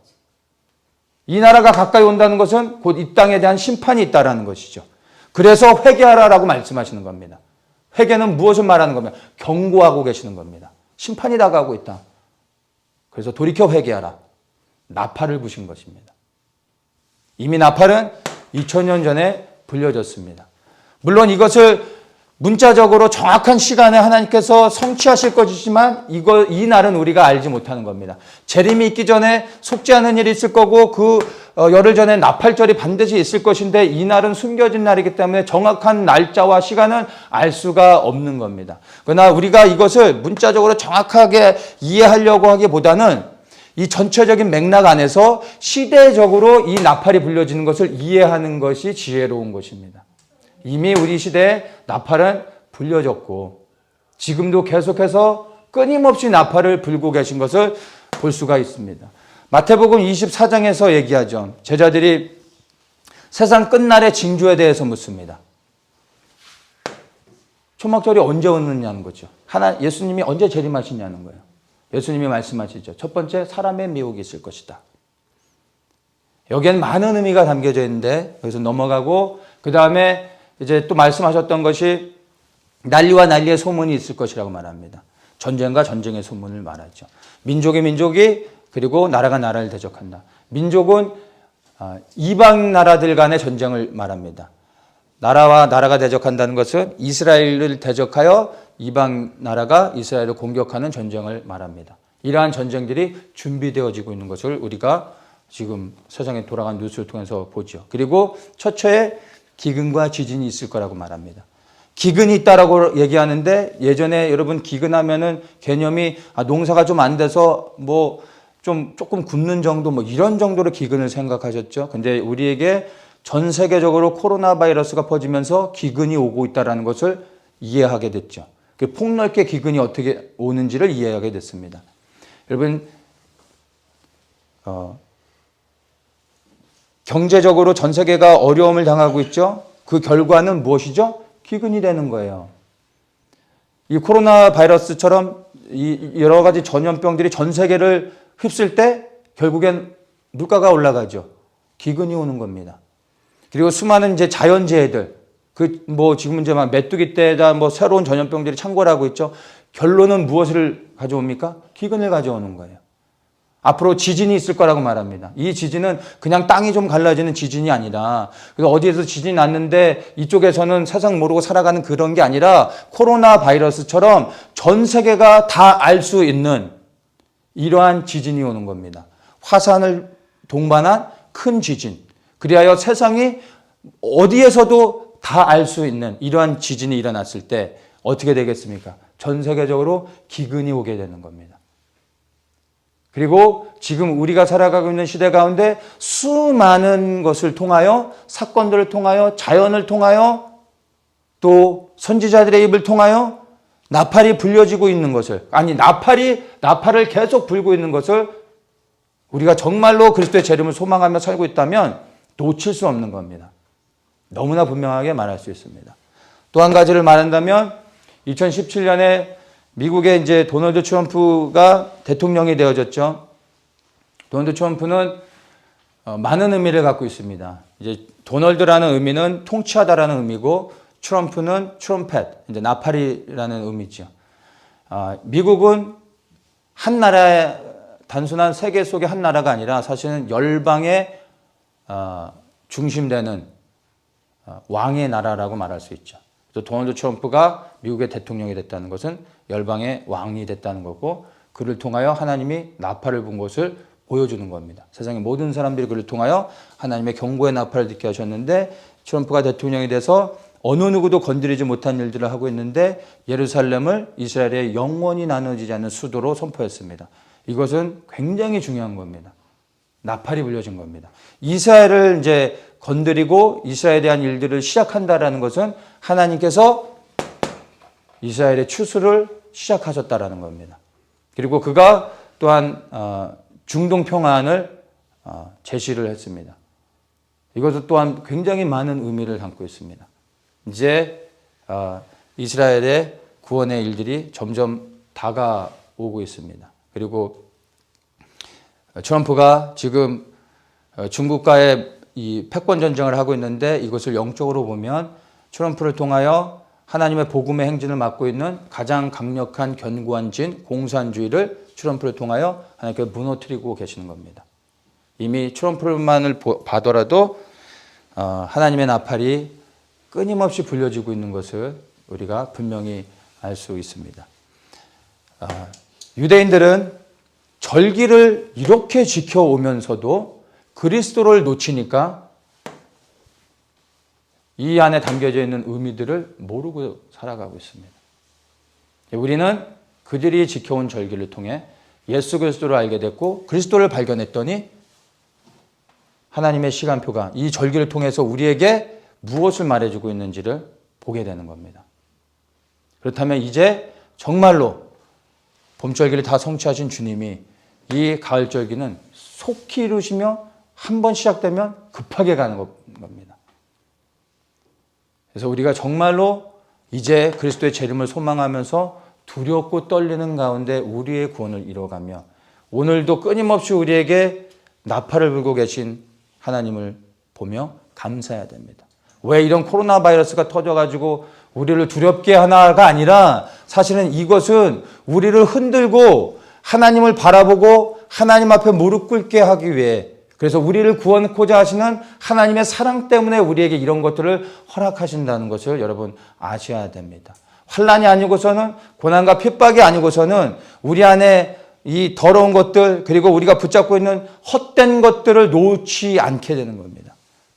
이 나라가 가까이 온다는 것은 곧 이 땅에 대한 심판이 있다라는 것이죠. 그래서 회개하라라고 말씀하시는 겁니다. 회개는 무엇을 말하는 겁니까? 경고하고 계시는 겁니다. 심판이 다가오고 있다. 그래서 돌이켜 회개하라. 나팔을 부신 것입니다. 이미 나팔은 2000년 전에 불려졌습니다. 물론 이것을 문자적으로 정확한 시간에 하나님께서 성취하실 것이지만 이 날은 우리가 알지 못하는 겁니다. 재림이 있기 전에 속지 않은 일이 있을 거고 열흘 전에 나팔절이 반드시 있을 것인데 이 날은 숨겨진 날이기 때문에 정확한 날짜와 시간은 알 수가 없는 겁니다. 그러나 우리가 이것을 문자적으로 정확하게 이해하려고 하기보다는 이 전체적인 맥락 안에서 시대적으로 이 나팔이 불려지는 것을 이해하는 것이 지혜로운 것입니다. 이미 우리 시대에 나팔은 불려졌고 지금도 계속해서 끊임없이 나팔을 불고 계신 것을 볼 수가 있습니다. 마태복음 24장에서 얘기하죠. 제자들이 세상 끝날의 징조에 대해서 묻습니다. 초막절이 언제 오느냐는 거죠. 예수님이 언제 재림하시냐는 거예요. 예수님이 말씀하시죠. 첫 번째, 사람의 미혹이 있을 것이다. 여기엔 많은 의미가 담겨져 있는데 여기서 넘어가고 그 다음에 이제 또 말씀하셨던 것이 난리와 난리의 소문이 있을 것이라고 말합니다. 전쟁과 전쟁의 소문을 말하죠. 민족이 그리고 나라가 나라를 대적한다. 민족은 이방 나라들 간의 전쟁을 말합니다. 나라와 나라가 대적한다는 것은 이스라엘을 대적하여 이방 나라가 이스라엘을 공격하는 전쟁을 말합니다. 이러한 전쟁들이 준비되어지고 있는 것을 우리가 지금 세상에 돌아간 뉴스를 통해서 보죠. 그리고 처처에 기근과 지진이 있을 거라고 말합니다. 기근이 있다라고 얘기하는데 예전에 여러분 기근하면은 개념이 농사가 좀 안 돼서 뭐 좀 조금 굶는 정도 뭐 이런 정도로 기근을 생각하셨죠. 근데 우리에게 전 세계적으로 코로나 바이러스가 퍼지면서 기근이 오고 있다는 것을 이해하게 됐죠. 폭넓게 기근이 어떻게 오는지를 이해하게 됐습니다. 여러분 경제적으로 전 세계가 어려움을 당하고 있죠. 그 결과는 무엇이죠? 기근이 되는 거예요. 이 코로나 바이러스처럼 이 여러 가지 전염병들이 전 세계를 휩쓸 때 결국엔 물가가 올라가죠. 기근이 오는 겁니다. 그리고 수많은 이제 자연재해들, 지금 이제 막 메뚜기 떼다 새로운 전염병들이 창궐하고 있죠. 결론은 무엇을 가져옵니까? 기근을 가져오는 거예요. 앞으로 지진이 있을 거라고 말합니다. 이 지진은 그냥 땅이 좀 갈라지는 지진이 아니라 어디에서 지진이 났는데 이쪽에서는 세상 모르고 살아가는 그런 게 아니라 코로나 바이러스처럼 전 세계가 다 알 수 있는 이러한 지진이 오는 겁니다. 화산을 동반한 큰 지진. 그리하여 세상이 어디에서도 다 알 수 있는 이러한 지진이 일어났을 때 어떻게 되겠습니까? 전 세계적으로 기근이 오게 되는 겁니다. 그리고 지금 우리가 살아가고 있는 시대 가운데 수많은 것을 통하여 사건들을 통하여 자연을 통하여 또 선지자들의 입을 통하여 나팔이 불려지고 있는 것을 나팔을 계속 불고 있는 것을 우리가 정말로 그리스도의 재림을 소망하며 살고 있다면 놓칠 수 없는 겁니다. 너무나 분명하게 말할 수 있습니다. 또 한 가지를 말한다면 2017년에 미국의 이제 도널드 트럼프가 대통령이 되어졌죠. 도널드 트럼프는 많은 의미를 갖고 있습니다. 이제 도널드라는 의미는 통치하다라는 의미고 트럼프는 트럼펫, 이제 나팔이라는 의미죠. 미국은 한 나라의 단순한 세계 속의 한 나라가 아니라 사실은 열방의 중심되는 왕의 나라라고 말할 수 있죠. 그래서 도널드 트럼프가 미국의 대통령이 됐다는 것은 열방의 왕이 됐다는 거고 그를 통하여 하나님이 나팔을 분 것을 보여주는 겁니다. 세상의 모든 사람들이 그를 통하여 하나님의 경고의 나팔을 듣게 하셨는데 트럼프가 대통령이 돼서 어느 누구도 건드리지 못한 일들을 하고 있는데 예루살렘을 이스라엘의 영원히 나눠지지 않는 수도로 선포했습니다. 이것은 굉장히 중요한 겁니다. 나팔이 불려진 겁니다. 이스라엘을 이제 건드리고 이스라엘에 대한 일들을 시작한다라는 것은 하나님께서 이스라엘의 추수를 시작하셨다라는 겁니다. 그리고 그가 또한 중동 평안을 제시를 했습니다. 이것도 또한 굉장히 많은 의미를 담고 있습니다. 이제 이스라엘의 구원의 일들이 점점 다가오고 있습니다. 그리고 트럼프가 지금 중국과의 이 패권 전쟁을 하고 있는데 이것을 영적으로 보면 트럼프를 통하여 하나님의 복음의 행진을 맡고 있는 가장 강력한 견고한 진 공산주의를 트럼프를 통하여 하나님께 무너뜨리고 계시는 겁니다. 이미 트럼프만을 봐더라도 하나님의 나팔이 끊임없이 불려지고 있는 것을 우리가 분명히 알 수 있습니다. 유대인들은 절기를 이렇게 지켜오면서도 그리스도를 놓치니까 이 안에 담겨져 있는 의미들을 모르고 살아가고 있습니다. 우리는 그들이 지켜온 절기를 통해 예수 그리스도를 알게 됐고 그리스도를 발견했더니 하나님의 시간표가 이 절기를 통해서 우리에게 무엇을 말해주고 있는지를 보게 되는 겁니다. 그렇다면 이제 정말로 봄절기를 다 성취하신 주님이 이 가을절기는 속히 이루시며 한 번 시작되면 급하게 가는 겁니다. 그래서 우리가 정말로 이제 그리스도의 재림을 소망하면서 두렵고 떨리는 가운데 우리의 구원을 이뤄가며 오늘도 끊임없이 우리에게 나팔을 불고 계신 하나님을 보며 감사해야 됩니다. 왜 이런 코로나 바이러스가 터져가지고 우리를 두렵게 하나가 아니라 사실은 이것은 우리를 흔들고 하나님을 바라보고 하나님 앞에 무릎 꿇게 하기 위해 그래서 우리를 구원하고자 하시는 하나님의 사랑 때문에 우리에게 이런 것들을 허락하신다는 것을 여러분 아셔야 됩니다. 환난이 아니고서는, 고난과 핍박이 아니고서는 우리 안에 이 더러운 것들, 그리고 우리가 붙잡고 있는 헛된 것들을 놓지 않게 되는 겁니다.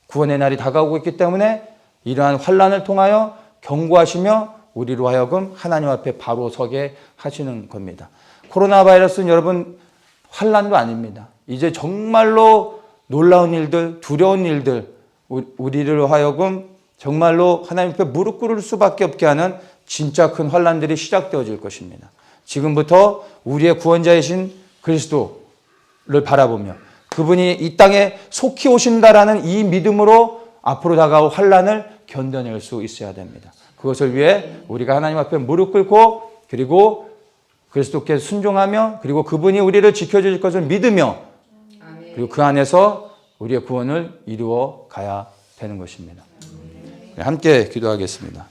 구원의 날이 다가오고 있기 때문에 이러한 환난을 통하여 경고하시며 우리로 하여금 하나님 앞에 바로 서게 하시는 겁니다. 코로나 바이러스는 여러분 환난도 아닙니다. 이제 정말로 놀라운 일들, 두려운 일들, 우리로 하여금 정말로 하나님 앞에 무릎 꿇을 수밖에 없게 하는 진짜 큰 환난들이 시작되어질 것입니다. 지금부터 우리의 구원자이신 그리스도를 바라보며 그분이 이 땅에 속히 오신다라는 이 믿음으로 앞으로 다가올 환난을 견뎌낼 수 있어야 됩니다. 그것을 위해 우리가 하나님 앞에 무릎 꿇고 그리고 그리스도께 순종하며 그리고 그분이 우리를 지켜주실 것을 믿으며 그리고 그 안에서 우리의 구원을 이루어 가야 되는 것입니다. 함께 기도하겠습니다.